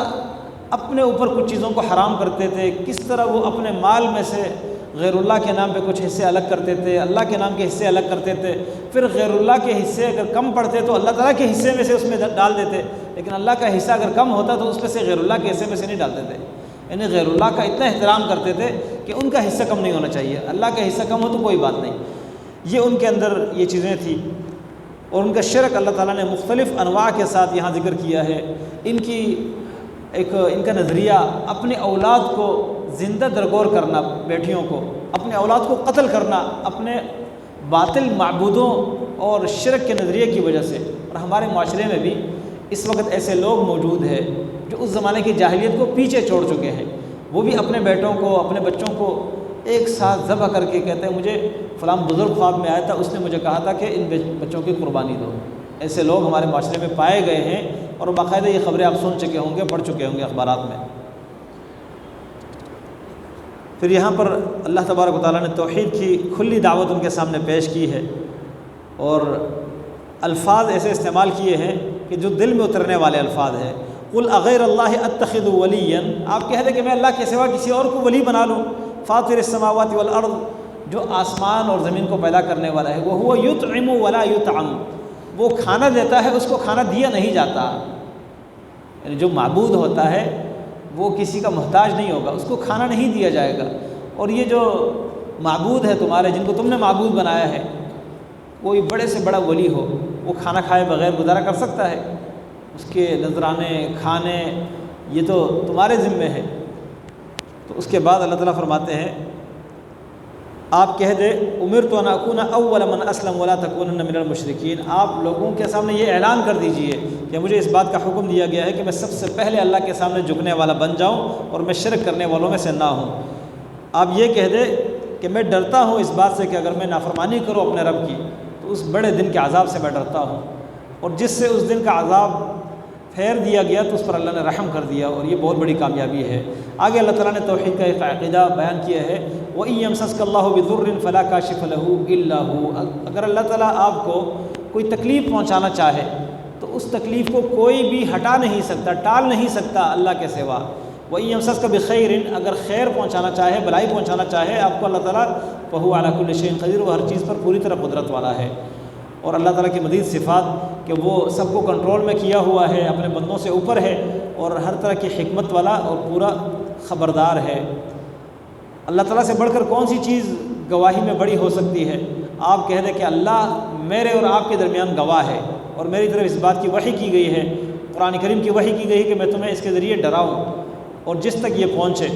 اپنے اوپر کچھ چیزوں کو حرام کرتے تھے، کس طرح وہ اپنے مال میں سے غیر اللہ کے نام پہ کچھ حصے الگ کرتے تھے، اللہ کے نام کے حصے الگ کرتے تھے، پھر غیر اللہ کے حصے اگر کم پڑتے تو اللہ تعالیٰ کے حصے میں سے اس میں ڈال دیتے، لیکن اللہ کا حصہ اگر کم ہوتا تو اس میں سے غیر اللہ کے حصے میں سے نہیں ڈالتے تھے۔ یعنی غیر اللہ کا اتنا احترام کرتے تھے کہ ان کا حصہ کم نہیں ہونا چاہیے، اللہ کا حصہ کم ہو تو کوئی بات نہیں۔ یہ ان کے اندر یہ چیزیں تھیں، اور ان کا شرک اللہ تعالیٰ نے مختلف انواع کے ساتھ یہاں ذکر کیا ہے۔ ان کا نظریہ اپنی اولاد کو زندہ درگور کرنا، بیٹیوں کو، اپنے اولاد کو قتل کرنا، اپنے باطل معبودوں اور شرک کے نظریے کی وجہ سے۔ اور ہمارے معاشرے میں بھی اس وقت ایسے لوگ موجود ہیں جو اس زمانے کی جاہلیت کو پیچھے چھوڑ چکے ہیں، وہ بھی اپنے بیٹوں کو، اپنے بچوں کو ایک ساتھ ذبح کر کے کہتے ہیں مجھے فلاں بزرگ خواب میں آیا تھا، اس نے مجھے کہا تھا کہ ان بچوں کی قربانی دو۔ ایسے لوگ ہمارے معاشرے میں پائے گئے ہیں، اور باقاعدہ یہ خبریں آپ سن چکے ہوں گے، پڑھ چکے ہوں گے اخبارات میں۔ پھر یہاں پر اللہ تبارک و تعالیٰ نے توحید کی کھلی دعوت ان کے سامنے پیش کی ہے، اور الفاظ ایسے استعمال کیے ہیں کہ جو دل میں اترنے والے الفاظ ہیں۔ قل اغیر اللہ اتخذ ولیا، آپ کہہ دیں کہ میں اللہ کے سوا کسی اور کو ولی بنا لوں۔ فاطر السماوات والارض، جو آسمان اور زمین کو پیدا کرنے والا ہے۔ وہو یطعم ولا یطعم، وہ کھانا دیتا ہے، اس کو کھانا دیا نہیں جاتا۔ یعنی جو معبود ہوتا ہے وہ کسی کا محتاج نہیں ہوگا، اس کو کھانا نہیں دیا جائے گا۔ اور یہ جو معبود ہے تمہارے، جن کو تم نے معبود بنایا ہے، کوئی بڑے سے بڑا ولی ہو، وہ کھانا کھائے بغیر گزارا کر سکتا ہے؟ اس کے نذرانے کھانے یہ تو تمہارے ذمے ہے۔ تو اس کے بعد اللہ تعالیٰ فرماتے ہیں آپ کہہ دے امرت ان اکون اول من اسلم ولا تکونن من المشرکین، آپ لوگوں کے سامنے یہ اعلان کر دیجئے کہ مجھے اس بات کا حکم دیا گیا ہے کہ میں سب سے پہلے اللہ کے سامنے جھکنے والا بن جاؤں اور میں شرک کرنے والوں میں سے نہ ہوں۔ آپ یہ کہہ دے کہ میں ڈرتا ہوں اس بات سے کہ اگر میں نافرمانی کروں اپنے رب کی تو اس بڑے دن کے عذاب سے میں ڈرتا ہوں، اور جس سے اس دن کا عذاب پھیر دیا گیا تو اس پر اللہ نے رحم کر دیا، اور یہ بہت بڑی کامیابی ہے۔ آگے اللہ تعالیٰ نے توحید کا ایک عقیدہ بیان کیا ہے، وَإِن يَمْسَسْكَ اللَّهُ بِضُرٍّ فَلَا كَاشِفَ لَهُ إِلَّا هُوَ، اگر اللہ تعالیٰ آپ کو کوئی تکلیف پہنچانا چاہے تو اس تکلیف کو کوئی بھی ہٹا نہیں سکتا، ٹال نہیں سکتا اللہ کے سوا۔ وَإِن يَمْسَسْكَ بِخَيْرٍ، اگر خیر پہنچانا چاہے، بھلائی پہنچانا چاہے آپ کو اللہ تعالیٰ، فَهُوَ عَلَى كُلِّ شَيْءٍ قَدِيرٌ، وہ ہر چیز پر پوری طرح قدرت والا ہے۔ اور اللہ تعالیٰ کی مزید صفات کہ وہ سب کو کنٹرول میں کیا ہوا ہے، اپنے بندوں سے اوپر ہے، اور ہر طرح کی حکمت والا اور پورا خبردار ہے۔ اللہ تعالیٰ سے بڑھ کر کون سی چیز گواہی میں بڑی ہو سکتی ہے؟ آپ کہہ دیں کہ اللہ میرے اور آپ کے درمیان گواہ ہے، اور میری طرف اس بات کی وحی کی گئی ہے، قرآن کریم کی وحی کی گئی ہے کہ میں تمہیں اس کے ذریعے ڈراؤں، اور جس تک یہ پہنچے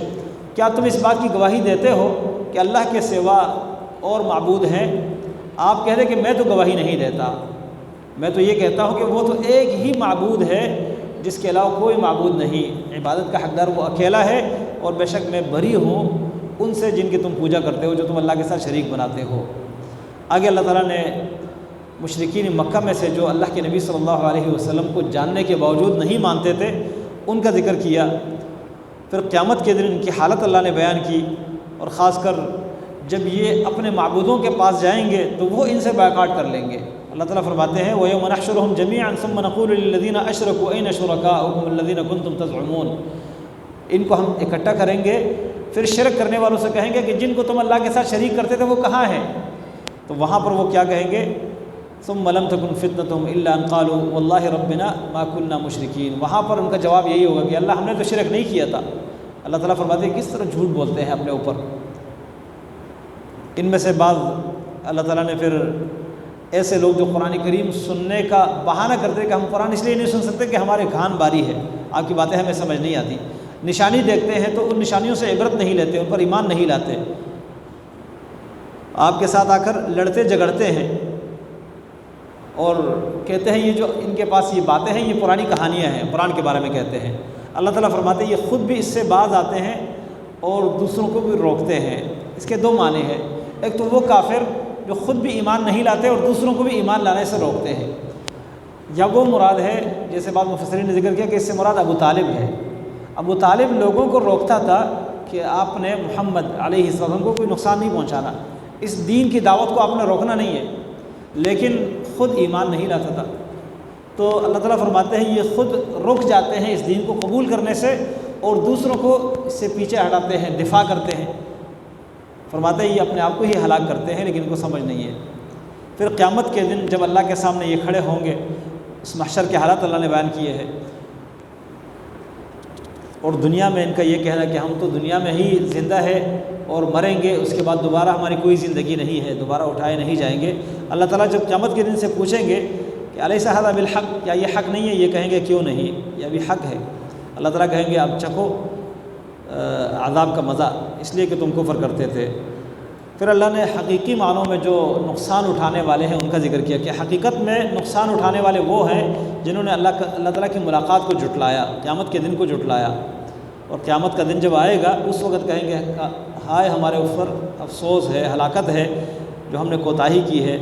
کیا تم اس بات کی گواہی دیتے ہو کہ اللہ کے سوا اور معبود ہیں؟ آپ کہہ دیں کہ میں تو گواہی نہیں دیتا، میں تو یہ کہتا ہوں کہ وہ تو ایک ہی معبود ہے جس کے علاوہ کوئی معبود نہیں، عبادت کا حقدار وہ اکیلا ہے، اور بے شک میں بری ہوں ان سے جن کی تم پوجا کرتے ہو، جو تم اللہ کے ساتھ شریک بناتے ہو۔ آگے اللہ تعالیٰ نے مشرکین مکہ میں سے جو اللہ کے نبی صلی اللہ علیہ وسلم کو جاننے کے باوجود نہیں مانتے تھے ان کا ذکر کیا، پھر قیامت کے دن ان کی حالت اللہ نے بیان کی، اور خاص کر جب یہ اپنے معبودوں کے پاس جائیں گے تو وہ ان سے بائیکاٹ کر لیں گے۔ اللہ تعالیٰ فرماتے ہیں وَيَوْمَ نَحْشُرُهُمْ جَمِيعًا ثُمَّ نَقُولُ لِلَّذِينَ أَشْرَكُوا أَيْنَ شُرَكَاؤُكُمُ الَّذِينَ كُنتُمْ تَزْعُمُونَ، ان کو ہم اکٹھا کریں گے، پھر شرک کرنے والوں سے کہیں گے کہ جن کو تم اللہ کے ساتھ شریک کرتے تھے وہ کہاں ہیں؟ تو وہاں پر وہ کیا کہیں گے؟ ثُمَّ لَمْ تَكُنْ فِتْنَتُهُمْ إِلَّا أَنْ قَالُوا وَاللَّهِ رَبِّنَا مَا كُنَّا مُشْرِكِينَ، وہاں پر ان کا جواب یہی ہوگا کہ اللہ ہم نے تو شرک نہیں کیا تھا۔ اللہ تعالیٰ فرماتے ہیں کس طرح جھوٹ بولتے ہیں اپنے اوپر۔ ان میں سے بعض اللہ تعالیٰ نے پھر ایسے لوگ جو قرآن کریم سننے کا بہانہ کرتے کہ ہم قرآن اس لیے نہیں سن سکتے کہ ہمارے کان باری ہے، آپ کی باتیں ہمیں سمجھ نہیں آتی، نشانی دیکھتے ہیں تو ان نشانیوں سے عبرت نہیں لیتے، ان پر ایمان نہیں لاتے، آپ کے ساتھ آ کر لڑتے جھگڑتے ہیں اور کہتے ہیں یہ جو ان کے پاس یہ باتیں ہیں یہ پرانی کہانیاں ہیں، قرآن کے بارے میں کہتے ہیں۔ اللہ تعالیٰ فرماتے ہیں یہ خود بھی اس سے باز آتے ہیں اور دوسروں کو بھی روکتے ہیں۔ اس کے دو معنی ہیں، ایک تو وہ کافر جو خود بھی ایمان نہیں لاتے اور دوسروں کو بھی ایمان لانے سے روکتے ہیں، یا وہ مراد ہے جیسے بعض مفسرین نے ذکر کیا کہ اس سے مراد ابو طالب ہے۔ ابو طالب لوگوں کو روکتا تھا کہ آپ نے محمد علیہ السلام کو کوئی نقصان نہیں پہنچانا، اس دین کی دعوت کو آپ نے روکنا نہیں ہے، لیکن خود ایمان نہیں لاتا تھا۔ تو اللہ تعالیٰ فرماتے ہیں یہ خود رک جاتے ہیں اس دین کو قبول کرنے سے اور دوسروں کو اس سے پیچھے ہٹاتے ہیں، دفاع کرتے ہیں۔ فرماتے ہیں یہ اپنے آپ کو ہی ہلاک کرتے ہیں لیکن ان کو سمجھ نہیں ہے۔ پھر قیامت کے دن جب اللہ کے سامنے یہ کھڑے ہوں گے، اس محشر کے حالات اللہ نے بیان کیے ہیں، اور دنیا میں ان کا یہ کہنا کہ ہم تو دنیا میں ہی زندہ ہے اور مریں گے، اس کے بعد دوبارہ ہماری کوئی زندگی نہیں ہے، دوبارہ اٹھائے نہیں جائیں گے۔ اللہ تعالیٰ جب قیامت کے دن سے پوچھیں گے کہ الیس ھذا بالحق، کیا یہ حق نہیں ہے؟ یہ کہیں گے کیوں نہیں، یہ ابھی حق ہے۔ اللہ تعالیٰ کہیں گے اب چکھو عذاب کا مزہ، اس لیے کہ تم کفر کرتے تھے۔ پھر اللہ نے حقیقی معنوں میں جو نقصان اٹھانے والے ہیں ان کا ذکر کیا کہ حقیقت میں نقصان اٹھانے والے وہ ہیں جنہوں نے اللہ تعالیٰ کی ملاقات کو جھٹلایا، قیامت کے دن کو جھٹلایا، اور قیامت کا دن جب آئے گا اس وقت کہیں گے ہائے ہمارے اوپر افسوس ہے، ہلاکت ہے جو ہم نے کوتاہی کی ہے۔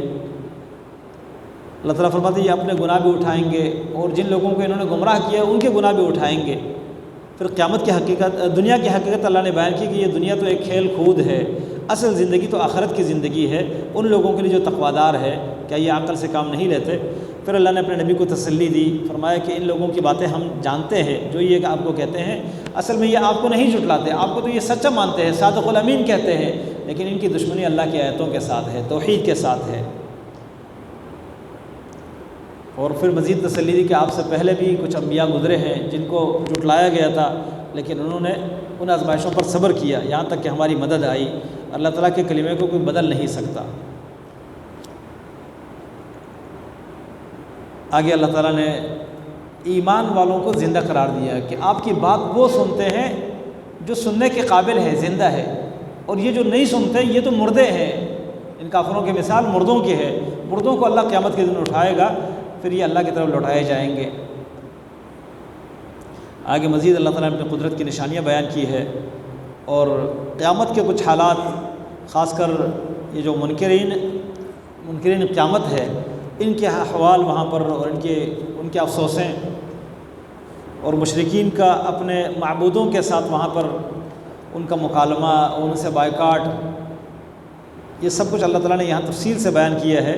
اللہ تعالیٰ فرماتے ہیں یہ اپنے گناہ بھی اٹھائیں گے اور جن لوگوں کو انہوں نے گمراہ کیا ان کے گناہ بھی اٹھائیں گے۔ پھر قیامت کی حقیقت، دنیا کی حقیقت اللہ نے بیان کی کہ یہ دنیا تو ایک کھیل کود ہے، اصل زندگی تو آخرت کی زندگی ہے ان لوگوں کے لیے جو تقویدار ہے۔ کیا یہ عقل سے کام نہیں لیتے؟ پھر اللہ نے اپنے نبی کو تسلی دی، فرمایا کہ ان لوگوں کی باتیں ہم جانتے ہیں جو یہ کہ آپ کو کہتے ہیں، اصل میں یہ آپ کو نہیں جھٹلاتے، آپ کو تو یہ سچا مانتے ہیں، صادق الامین کہتے ہیں، لیکن ان کی دشمنی اللہ کی آیتوں کے ساتھ ہے، توحید کے ساتھ ہے۔ اور پھر مزید تسلی دی کہ آپ سے پہلے بھی کچھ انبیاء گزرے ہیں جن کو جھٹلایا گیا تھا، لیکن انہوں نے ان آزمائشوں پر صبر کیا یہاں تک کہ ہماری مدد آئی۔ اللہ تعالیٰ کے کلمے کو کوئی بدل نہیں سکتا۔ آگے اللہ تعالیٰ نے ایمان والوں کو زندہ قرار دیا کہ آپ کی بات وہ سنتے ہیں جو سننے کے قابل ہے، زندہ ہے، اور یہ جو نہیں سنتے یہ تو مردے ہیں۔ ان کافروں کی مثال مردوں کی ہے، مردوں کو اللہ قیامت کے دن اٹھائے گا، پھر یہ اللہ کی طرف لوٹائے جائیں گے۔ آگے مزید اللہ تعالیٰ نے اپنی قدرت کی نشانیاں بیان کی ہے، اور قیامت کے کچھ حالات، خاص کر یہ جو منکرین قیامت ہے، ان کے احوال وہاں پر، اور ان کے افسوسیں، اور مشرکین کا اپنے معبودوں کے ساتھ وہاں پر ان کا مکالمہ، ان سے بائیکاٹ، یہ سب کچھ اللہ تعالیٰ نے یہاں تفصیل سے بیان کیا ہے۔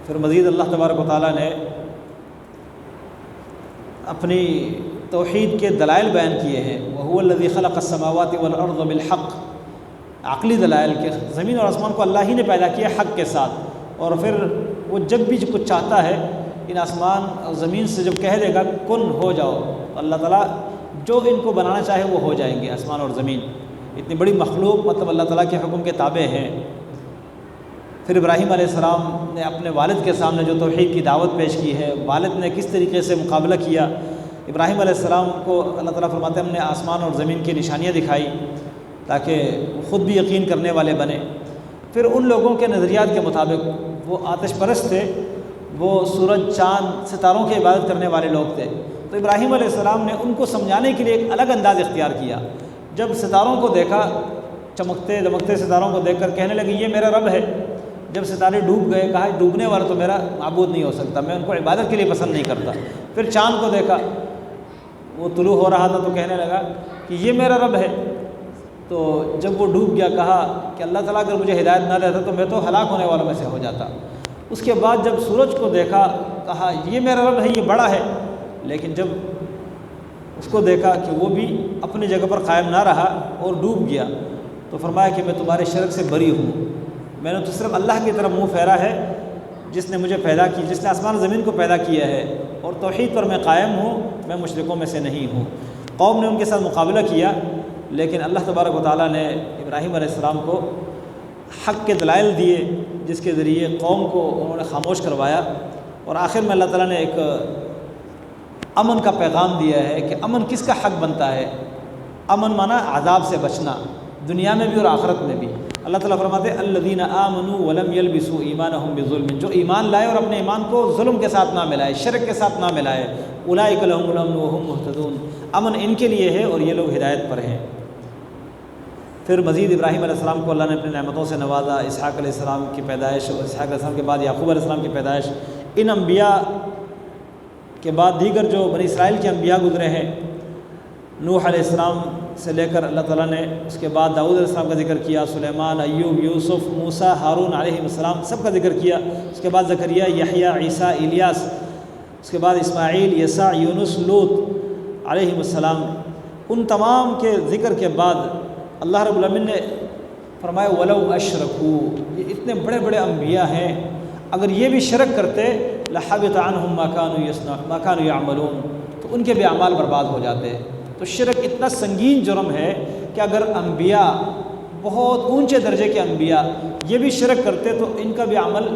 پھر مزید اللہ تبارک و تعالیٰ نے اپنی توحید کے دلائل بیان کیے ہیں۔ وَهُوَ الَّذِي خَلَقَ السَّمَاوَاتِ وَالْأَرْضَ بِالْحَقِّ، عقلی دلائل کہ زمین اور آسمان کو اللہ ہی نے پیدا کیا حق کے ساتھ، اور پھر وہ جب بھی کچھ چاہتا ہے ان آسمان اور زمین سے جب کہہ دے گا کن ہو جاؤ، تو اللہ تعالیٰ جو ان کو بنانا چاہے وہ ہو جائیں گے۔ آسمان اور زمین اتنی بڑی مخلوق مطلب اللہ تعالیٰ کے حکم کے تابع ہیں۔ پھر ابراہیم علیہ السلام نے اپنے والد کے سامنے جو توحید کی دعوت پیش کی ہے، والد نے کس طریقے سے مقابلہ کیا۔ ابراہیم علیہ السلام کو اللہ تعالیٰ فرماتے ہیں ہم نے آسمان اور زمین کی نشانیاں دکھائی تاکہ وہ خود بھی یقین کرنے والے بنے۔ پھر ان لوگوں کے نظریات کے مطابق، وہ آتش پرست تھے، وہ سورج، چاند، ستاروں کی عبادت کرنے والے لوگ تھے، تو ابراہیم علیہ السلام نے ان کو سمجھانے کے لیے ایک الگ انداز اختیار کیا۔ جب ستاروں کو دیکھا، چمکتے دمکتے ستاروں کو دیکھ کر کہنے لگے یہ میرا رب ہے۔ جب ستارے ڈوب گئے کہا ڈوبنے والا تو میرا معبود نہیں ہو سکتا، میں ان کو عبادت کے لیے پسند نہیں کرتا۔ پھر چاند کو دیکھا، وہ طلوع ہو رہا تھا تو کہنے لگا کہ یہ میرا رب ہے۔ تو جب وہ ڈوب گیا کہا کہ اللہ تعالیٰ اگر مجھے ہدایت نہ دیتا تو میں تو ہلاک ہونے والوں میں سے ہو جاتا۔ اس کے بعد جب سورج کو دیکھا کہا یہ میرا رب ہے، یہ بڑا ہے۔ لیکن جب اس کو دیکھا کہ وہ بھی اپنی جگہ پر قائم نہ رہا اور ڈوب گیا، تو فرمایا کہ میں تمہارے شرک سے بری ہوں، میں نے تو صرف اللہ کی طرف منہ پھیرا ہے جس نے مجھے پیدا کی، جس نے آسمان و زمین کو پیدا کیا ہے، اور توحید پر میں قائم ہوں، میں مشرکوں میں سے نہیں ہوں۔ قوم نے ان کے ساتھ مقابلہ کیا، لیکن اللہ تبارک و تعالیٰ نے ابراہیم علیہ السلام کو حق کے دلائل دیے جس کے ذریعے قوم کو انہوں نے خاموش کروایا، اور آخر میں اللہ تعالیٰ نے ایک امن کا پیغام دیا ہے کہ امن کس کا حق بنتا ہے۔ امن مانا عذاب سے بچنا، دنیا میں بھی اور آخرت میں بھی۔ اللہ تعالیٰ فرماتے ہیں الذین آمنوا ولم یلبسوا ایمانہم بظلم، جو ایمان لائے اور اپنے ایمان کو ظلم کے ساتھ نہ ملائے، شرک کے ساتھ نہ ملائے، اولئک لہم الامن وہم مہتدون، امن ان کے لیے ہے اور یہ لوگ ہدایت پر ہیں۔ پھر مزید ابراہیم علیہ السلام کو اللہ نے اپنی نعمتوں سے نوازا، اسحاق علیہ السلام کی پیدائش، اور اسحاق علیہ السلام کے بعد یعقوب علیہ السلام کی پیدائش۔ ان انبیاء کے بعد دیگر جو بنی اسرائیل کے انبیاء گزرے ہیں، نوح علیہ السلام سے لے کر اللہ تعالیٰ نے اس کے بعد داؤد علیہ السلام کا ذکر کیا، سلیمان، ایوب، یوسف، موسیٰ، ہارون علیہ السلام سب کا ذکر کیا۔ اس کے بعد زکریا، یحییٰ، عیسیٰ، الیاس، اس کے بعد اسماعیل، یسع، یونس، لوط علیہ السلام۔ ان تمام کے ذکر کے بعد اللہ رب العالمین نے فرمایا وَلَوْ أَشْرَكُوا، یہ اتنے بڑے بڑے انبیاء ہیں، اگر یہ بھی شرک کرتے لَحَبِطَ عَنْهُمْ مَا كَانُوا يَعْمَلُونَ، تو ان کے بھی اعمال برباد ہو جاتے۔ تو شرک اتنا سنگین جرم ہے کہ اگر انبیاء، بہت اونچے درجے کے انبیاء یہ بھی شرک کرتے تو ان کا بھی عمل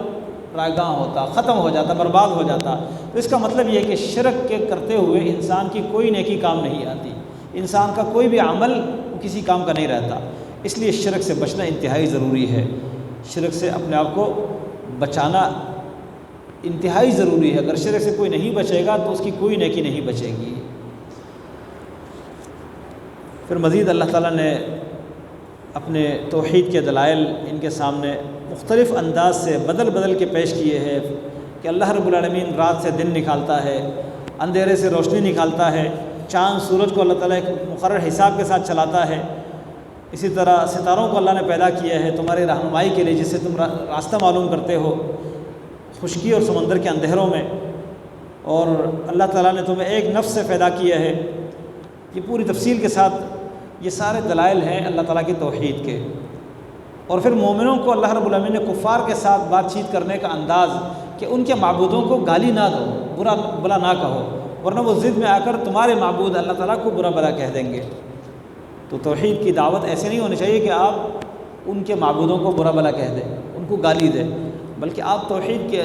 رائگاں ہوتا، ختم ہو جاتا، برباد ہو جاتا۔ تو اس کا مطلب یہ ہے کہ شرک کے کرتے ہوئے انسان کی کوئی نیکی کام نہیں آتی، انسان کا کوئی بھی عمل کسی کام کا نہیں رہتا۔ اس لیے شرک سے بچنا انتہائی ضروری ہے، شرک سے اپنے آپ کو بچانا انتہائی ضروری ہے۔ اگر شرک سے کوئی نہیں بچے گا تو اس کی کوئی نیکی نہیں بچے گی۔ پھر مزید اللہ تعالیٰ نے اپنے توحید کے دلائل ان کے سامنے مختلف انداز سے بدل بدل کے پیش کیے ہیں کہ اللہ رب العالمین رات سے دن نکالتا ہے، اندھیرے سے روشنی نکالتا ہے، چاند سورج کو اللہ تعالیٰ ایک مقرر حساب کے ساتھ چلاتا ہے، اسی طرح ستاروں کو اللہ نے پیدا کیا ہے تمہاری رہنمائی کے لیے، جس سے تم راستہ معلوم کرتے ہو خشکی اور سمندر کے اندھیروں میں، اور اللہ تعالیٰ نے تمہیں ایک نفس سے پیدا کیا ہے۔ یہ پوری تفصیل کے ساتھ یہ سارے دلائل ہیں اللہ تعالیٰ کی توحید کے۔ اور پھر مومنوں کو اللہ رب العالمین نے کفار کے ساتھ بات چیت کرنے کا انداز کہ ان کے معبودوں کو گالی نہ دو، بلا نہ کہو، ورنہ وہ ضد میں آ کر تمہارے معبود اللہ تعالیٰ کو برا بلا کہہ دیں گے۔ تو توحید کی دعوت ایسے نہیں ہونی چاہیے کہ آپ ان کے معبودوں کو برا بلا کہہ دیں، ان کو کو گالی دے، بلکہ آپ توحید کے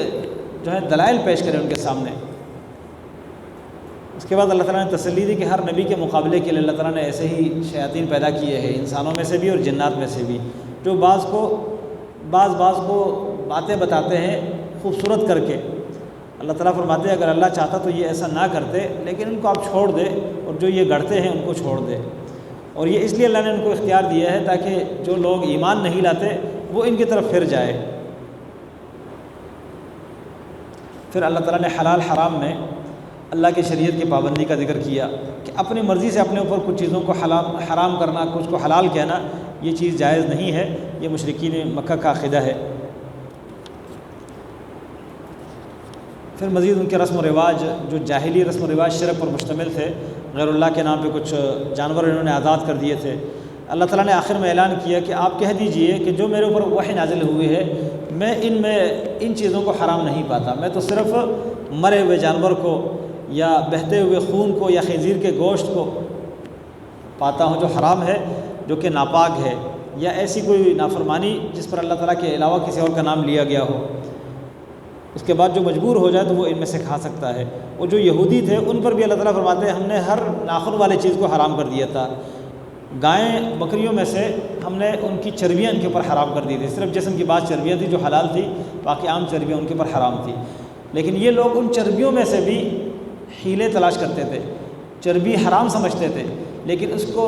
جو ہے دلائل پیش کریں ان کے سامنے۔ اس کے بعد اللہ تعالیٰ نے تسلی دی کہ ہر نبی کے مقابلے کے لیے اللہ تعالیٰ نے ایسے ہی شیاطین پیدا کیے ہیں، انسانوں میں سے بھی اور جنات میں سے بھی، جو بعض کو باتیں بتاتے ہیں خوبصورت کر کے۔ اللہ تعالیٰ فرماتے ہیں اگر اللہ چاہتا تو یہ ایسا نہ کرتے، لیکن ان کو آپ چھوڑ دے، اور جو یہ گڑھتے ہیں ان کو چھوڑ دے۔ اور یہ اس لیے اللہ نے ان کو اختیار دیا ہے تاکہ جو لوگ ایمان نہیں لاتے وہ ان کی طرف پھر جائے۔ پھر اللہ تعالیٰ نے حلال حرام میں اللہ کی شریعت کی پابندی کا ذکر کیا کہ اپنی مرضی سے اپنے اوپر کچھ چیزوں کو حرام کرنا، کچھ کو حلال کہنا، یہ چیز جائز نہیں ہے، یہ مشرکین مکہ کا عقیدہ ہے۔ پھر مزید ان کے رسم و رواج جو جاہلی رسم و رواج شرک پر مشتمل تھے، غیر اللہ کے نام پہ کچھ جانور انہوں نے آزاد کر دیے تھے، اللہ تعالیٰ نے آخر میں اعلان کیا کہ آپ کہہ دیجئے کہ جو میرے اوپر وحی نازل ہوئی ہے میں ان چیزوں کو حرام نہیں پاتا، میں تو صرف مرے ہوئے جانور کو یا بہتے ہوئے خون کو یا خنزیر کے گوشت کو پاتا ہوں جو حرام ہے، جو کہ ناپاک ہے، یا ایسی کوئی نافرمانی جس پر اللہ تعالیٰ کے علاوہ کسی اور کا نام لیا گیا ہو۔ اس کے بعد جو مجبور ہو جائے تو وہ ان میں سے کھا سکتا ہے۔ اور جو یہودی تھے ان پر بھی اللہ تعالیٰ فرماتے ہیں ہم نے ہر ناخن والی چیز کو حرام کر دیا تھا، گائیں بکریوں میں سے ہم نے ان کی چربیاں ان کے اوپر حرام کر دی تھی، صرف جسم کی بعض چربیاں تھیں جو حلال تھی، باقی عام چربیاں ان کے اوپر حرام تھی۔ لیکن یہ لوگ ان چربیوں میں سے بھی حیلے تلاش کرتے تھے، چربی حرام سمجھتے تھے، لیکن اس کو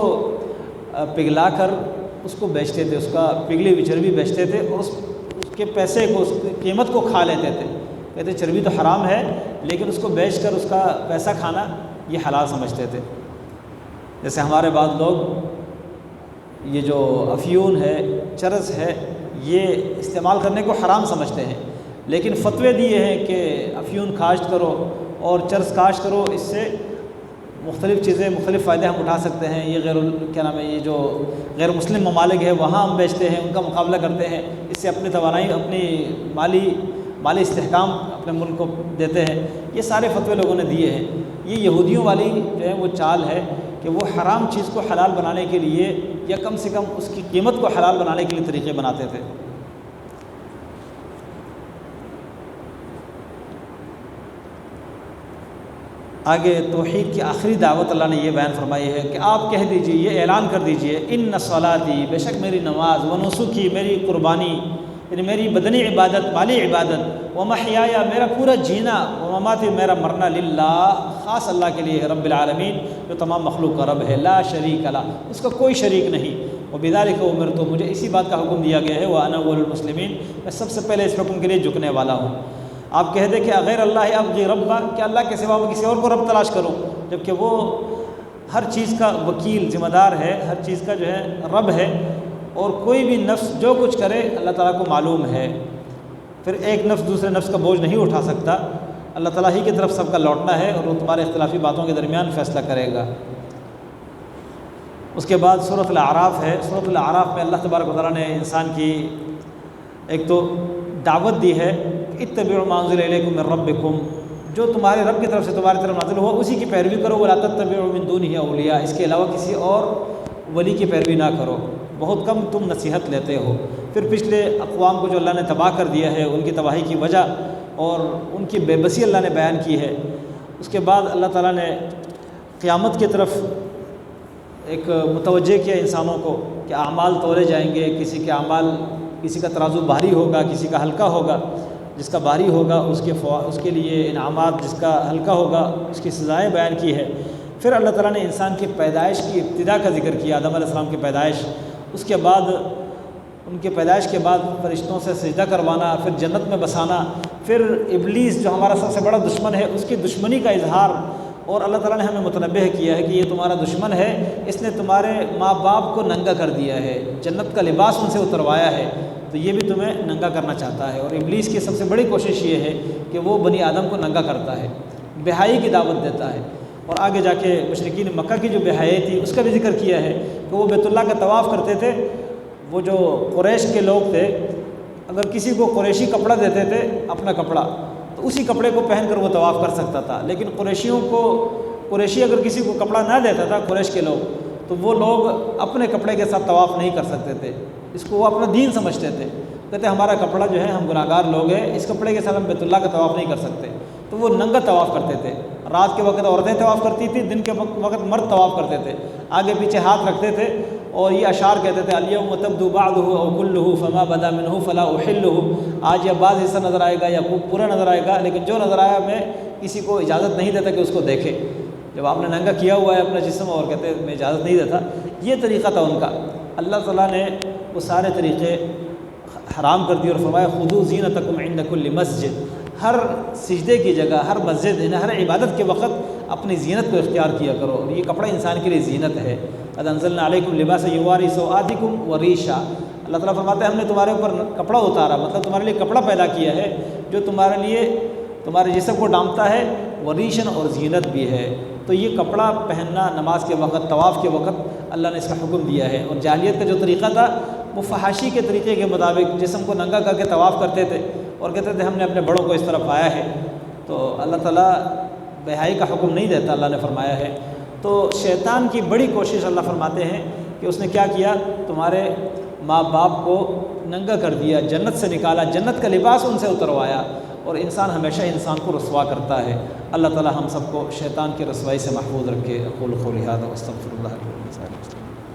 پگھلا کر اس کو بیچتے تھے، اس کا پگھلی ہوئی چربی بیچتے تھے، اور اس کے پیسے کو، اس کی قیمت کو کھا لیتے تھے۔ کہتے چربی تو حرام ہے لیکن اس کو بیچ کر اس کا پیسہ کھانا یہ حلال سمجھتے تھے۔ جیسے ہمارے بعض لوگ یہ جو افیون ہے، چرس ہے، یہ استعمال کرنے کو حرام سمجھتے ہیں، لیکن فتوے دیے ہیں کہ افیون کاشت کرو اور چرس کاشت کرو، اس سے مختلف چیزیں، مختلف فائدے ہم اٹھا سکتے ہیں۔ یہ یہ جو غیر مسلم ممالک ہے وہاں ہم بیچتے ہیں، ان کا مقابلہ کرتے ہیں، اس سے اپنی توانائی، اپنی مالی استحکام اپنے ملک کو دیتے ہیں۔ یہ سارے فتوے لوگوں نے دیے ہیں۔ یہ یہودیوں والی جو ہے وہ چال ہے کہ وہ حرام چیز کو حلال بنانے کے لیے یا کم سے کم اس کی قیمت کو حلال بنانے کے لیے طریقے بناتے تھے۔ آگے توحید کی آخری دعوت اللہ نے یہ بیان فرمائی ہے کہ آپ کہہ دیجئے، یہ اعلان کر دیجئے، ان صلاتی، بے شک میری نماز، و نسکی، میری قربانی، یعنی میری بدنی عبادت، مالی عبادت، و محیایا، میرا پورا جینا، و مماتی، میرا مرنا، للہ، خاص اللہ کے لیے، رب العالمین، جو تمام مخلوق کا رب ہے، لا شریک لہ، اس کا کوئی شریک نہیں، وبذالک امرت، مجھے اسی بات کا حکم دیا گیا ہے، وانا اول المسلمین، میں سب سے پہلے اس حکم کے لیے جھکنے والا ہوں۔ آپ کہہ دیں کہ غیر اللہ ابغی ربا، کہ اللہ کے سوا میں کسی اور کو رب تلاش کروں، جبکہ وہ ہر چیز کا وکیل، ذمہ دار ہے، ہر چیز کا جو ہے رب ہے، اور کوئی بھی نفس جو کچھ کرے اللہ تعالیٰ کو معلوم ہے۔ پھر ایک نفس دوسرے نفس کا بوجھ نہیں اٹھا سکتا، اللہ تعالیٰ ہی کی طرف سب کا لوٹنا ہے، اور وہ تمہارے اختلافی باتوں کے درمیان فیصلہ کرے گا۔ اس کے بعد سورۃ الاعراف ہے۔ سورۃ الاعراف میں اللہ تبارک و تعالیٰ نے انسان کی ایک تو دعوت دی ہے، اتبعوا ما انزل الیکم من ربکم، جو تمہارے رب کی طرف سے تمہاری طرف نازل ہوا اسی کی پیروی کرو، ولا تتبعوا من دونہ اولیاء، اس کے علاوہ کسی اور ولی کی پیروی نہ کرو، بہت کم تم نصیحت لیتے ہو۔ پھر پچھلے اقوام کو جو اللہ نے تباہ کر دیا ہے، ان کی تباہی کی وجہ اور ان کی بے بسی اللہ نے بیان کی ہے۔ اس کے بعد اللہ تعالیٰ نے قیامت کی طرف ایک متوجہ کیا انسانوں کو کہ اعمال تولے جائیں گے، کسی کے اعمال، کسی کا ترازو بھاری ہوگا، کسی کا ہلکا ہوگا، جس کا بھاری ہوگا اس کے لیے انعامات، جس کا ہلکا ہوگا اس کی سزائیں بیان کی ہے۔ پھر اللہ تعالیٰ نے انسان کی پیدائش کی ابتدا کا ذکر کیا، آدم علیہ السلام کی پیدائش، اس کے بعد ان کے پیدائش کے بعد فرشتوں سے سجدہ کروانا، پھر جنت میں بسانا، پھر ابلیس جو ہمارا سب سے بڑا دشمن ہے اس کی دشمنی کا اظہار، اور اللہ تعالیٰ نے ہمیں متنبہ کیا ہے کہ یہ تمہارا دشمن ہے، اس نے تمہارے ماں باپ کو ننگا کر دیا ہے، جنت کا لباس ان سے اتروایا ہے، تو یہ بھی تمہیں ننگا کرنا چاہتا ہے۔ اور ابلیس کی سب سے بڑی کوشش یہ ہے کہ وہ بنی آدم کو ننگا کرتا ہے، بہائی کی دعوت دیتا ہے۔ اور آگے جا کے مشرکین مکہ کی جو بہائی تھی اس کا بھی ذکر کیا ہے کہ وہ بیت اللہ کا طواف کرتے تھے۔ وہ جو قریش کے لوگ تھے، اگر کسی کو قریشی کپڑا دیتے تھے، اپنا کپڑا، تو اسی کپڑے کو پہن کر وہ طواف کر سکتا تھا، لیکن قریشی اگر کسی کو کپڑا نہ دیتا تھا، قریش کے لوگ، تو وہ لوگ اپنے کپڑے کے ساتھ طواف نہیں کر سکتے تھے، اس کو وہ اپنا دین سمجھتے تھے۔ کہتے ہمارا کپڑا جو ہے، ہم گناہگار لوگ ہیں، اس کپڑے کے ساتھ ہم بیت اللہ کا طواف نہیں کر سکتے، تو وہ ننگا طواف کرتے تھے۔ رات کے وقت عورتیں طواف کرتی تھیں، دن کے وقت مرد طواف کرتے تھے، آگے پیچھے ہاتھ رکھتے تھے اور یہ اشعار کہتے تھے الیوم تبدو بعضہ او کلہ فما بدا منہ فلا احلہ، آج یا بعض حصہ نظر آئے گا یا پورا نظر آئے گا، لیکن جو نظر آیا میں کسی کو اجازت نہیں دیتا کہ اس کو دیکھے۔ جب آپ نے ننگا کیا ہوا ہے اپنا جسم اور کہتے ہیں میں اجازت نہیں دیتا، یہ طریقہ تھا ان کا۔ اللہ تعالیٰ نے وہ سارے طریقے حرام کر دیے اور فرمایا خذوا زینتکم عند کل مسجد، ہر سجدے کی جگہ، ہر مسجد، ہر عبادت کے وقت اپنی زینت کو اختیار کیا کرو، اور یہ کپڑا انسان کے لیے زینت ہے۔ قد انزلنا علیکم لباسا یواری سوآتکم وریشا، اللہ تعالیٰ فرماتے ہیں ہم نے تمہارے اوپر کپڑا اتارا، مطلب تمہارے لیے کپڑا پیدا کیا ہے جو تمہارے لیے تمہارے جسم کو ڈھانپتا ہے، وریشن اور زینت بھی ہے۔ تو یہ کپڑا پہننا نماز کے وقت، طواف کے وقت اللہ نے اس کا حکم دیا ہے۔ اور جاہلیت کا جو طریقہ تھا وہ فحاشی کے طریقے کے مطابق جسم کو ننگا کر کے طواف کرتے تھے اور کہتے تھے ہم نے اپنے بڑوں کو اس طرح پایا ہے۔ تو اللہ تعالیٰ بے حیائی کا حکم نہیں دیتا، اللہ نے فرمایا ہے۔ تو شیطان کی بڑی کوشش اللہ فرماتے ہیں کہ اس نے کیا کیا، تمہارے ماں باپ کو ننگا کر دیا، جنت سے نکالا، جنت کا لباس ان سے اتروایا، اور انسان ہمیشہ انسان کو رسوا کرتا ہے۔ اللہ تعالیٰ ہم سب کو شیطان کی رسوائی سے محفوظ رکھے۔ اقول قولی ھذا واستغفر اللہ لي ولكم۔